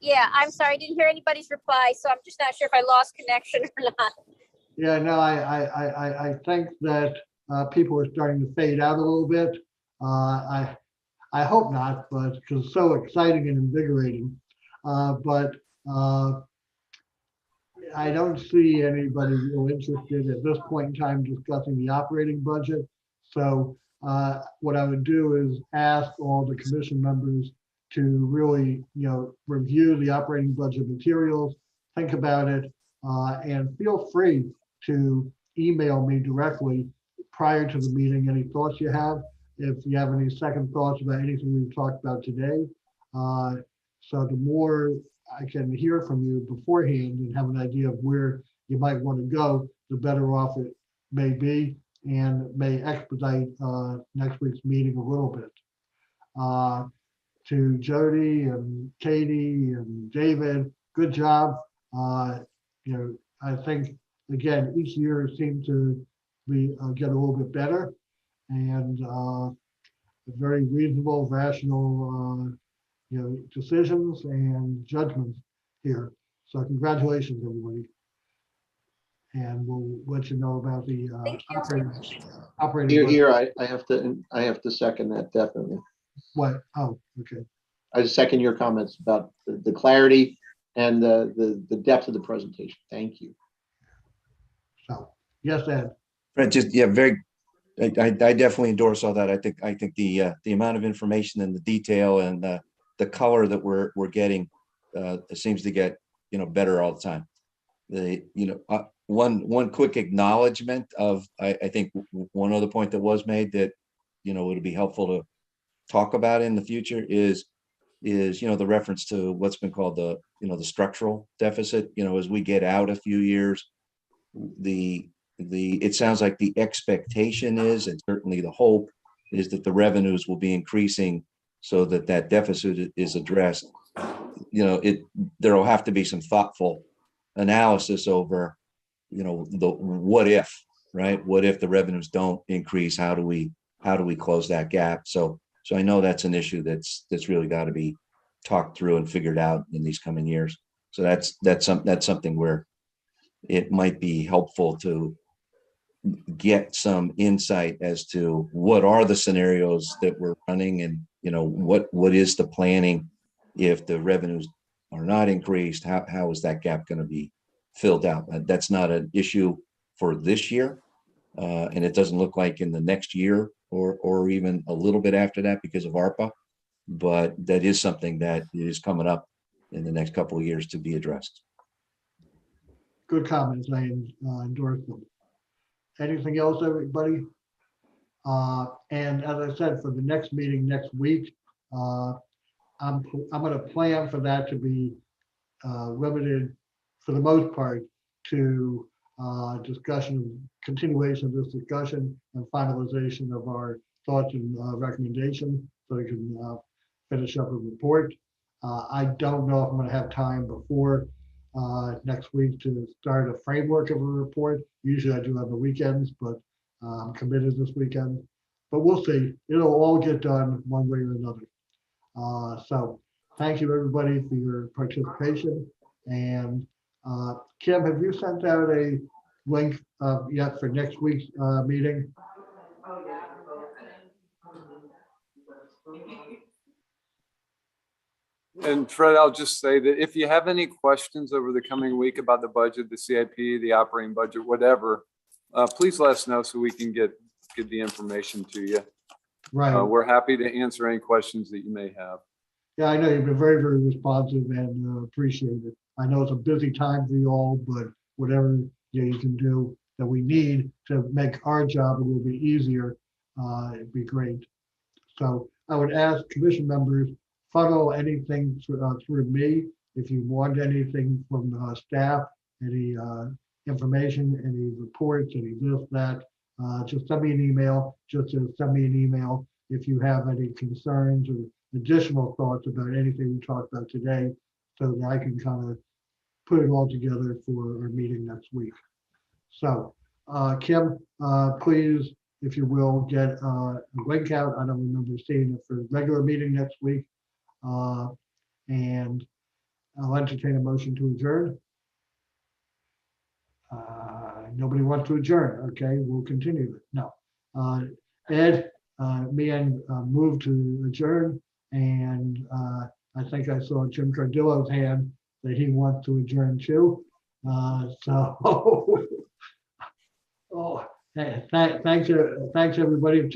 Yeah, I'm sorry, I didn't hear anybody's reply, so I'm just not sure if I lost connection or not. Yeah, no, I think that people are starting to fade out a little bit. I hope not, but because it's so exciting and invigorating. But I don't see anybody real interested at this point in time discussing the operating budget. So what I would do is ask all the commission members to really, review the operating budget materials, think about it, and feel free to email me directly prior to the meeting, any thoughts you have. If you have any second thoughts about anything we've talked about today. So the more I can hear from you beforehand and have an idea of where you might want to go, the better off it may be and may expedite next week's meeting a little bit. To Jody and Katie and David, good job. I think, again, each year seemed to be get a little bit better and very reasonable, rational decisions and judgments here. So congratulations, everybody. And we'll let you know about the Thank you. operating Here, budget. I have to second that, definitely. What? Oh, okay. I second your comments about the clarity and the depth of the presentation. Thank you. So, yes, Ed. Fred, just, yeah, I definitely endorse all that. I think the amount of information and the detail and the color that we're getting seems to get, better all the time. One quick acknowledgement of, I think one other point that was made that, would be helpful to talk about in the future is the reference to what's been called the structural deficit. As we get out a few years, it sounds like the expectation is, and certainly the hope is, that the revenues will be increasing so that deficit is addressed. There will have to be some thoughtful analysis over, the what if, right? What if the revenues don't increase? How do we close that gap? So I know that's an issue that's really got to be talked through and figured out in these coming years. So that's something where it might be helpful to get some insight as to what are the scenarios that we're running, and what is the planning if the revenues are not increased. How is that gap going to be filled out? That's not an issue for this year, and it doesn't look like in the next year or even a little bit after that because of ARPA, but that is something that is coming up in the next couple of years to be addressed. Good comments. I endorse them. Anything else, everybody? And as I said, for the next meeting next week, I'm going to plan for that to be limited, for the most part, to continuation of this discussion and finalization of our thoughts and recommendations, so we can finish up a report. I don't know if I'm going to have time before next week to start a framework of a report. Usually I do on the weekends, but I'm committed this weekend. But we'll see. It'll all get done one way or another. So thank you, everybody, for your participation. And Kim, have you sent out a link yet for next week's meeting? And Fred, I'll just say that if you have any questions over the coming week about the budget, the CIP, the operating budget, whatever, please let us know so we can get the information to you. Right. We're happy to answer any questions that you may have. Yeah, I know you've been very, very responsive and appreciate it. I know it's a busy time for you all, but whatever you can do that we need to make our job a little bit easier, it'd be great. So I would ask commission members, funnel anything through me. If you want anything from staff, any information, any reports, any this, that, just send me an email, if you have any concerns or additional thoughts about anything we talked about today, so that I can kind of put it all together for our meeting next week. So, Kim, please, if you will, get a link out. I don't remember seeing it for the regular meeting next week. And I'll entertain a motion to adjourn. Nobody wants to adjourn. Okay, we'll continue it. No. Ed, me and move to adjourn. And I think I saw Jim Cardillo's hand that he wants to adjourn too. So, oh, hey, thanks everybody.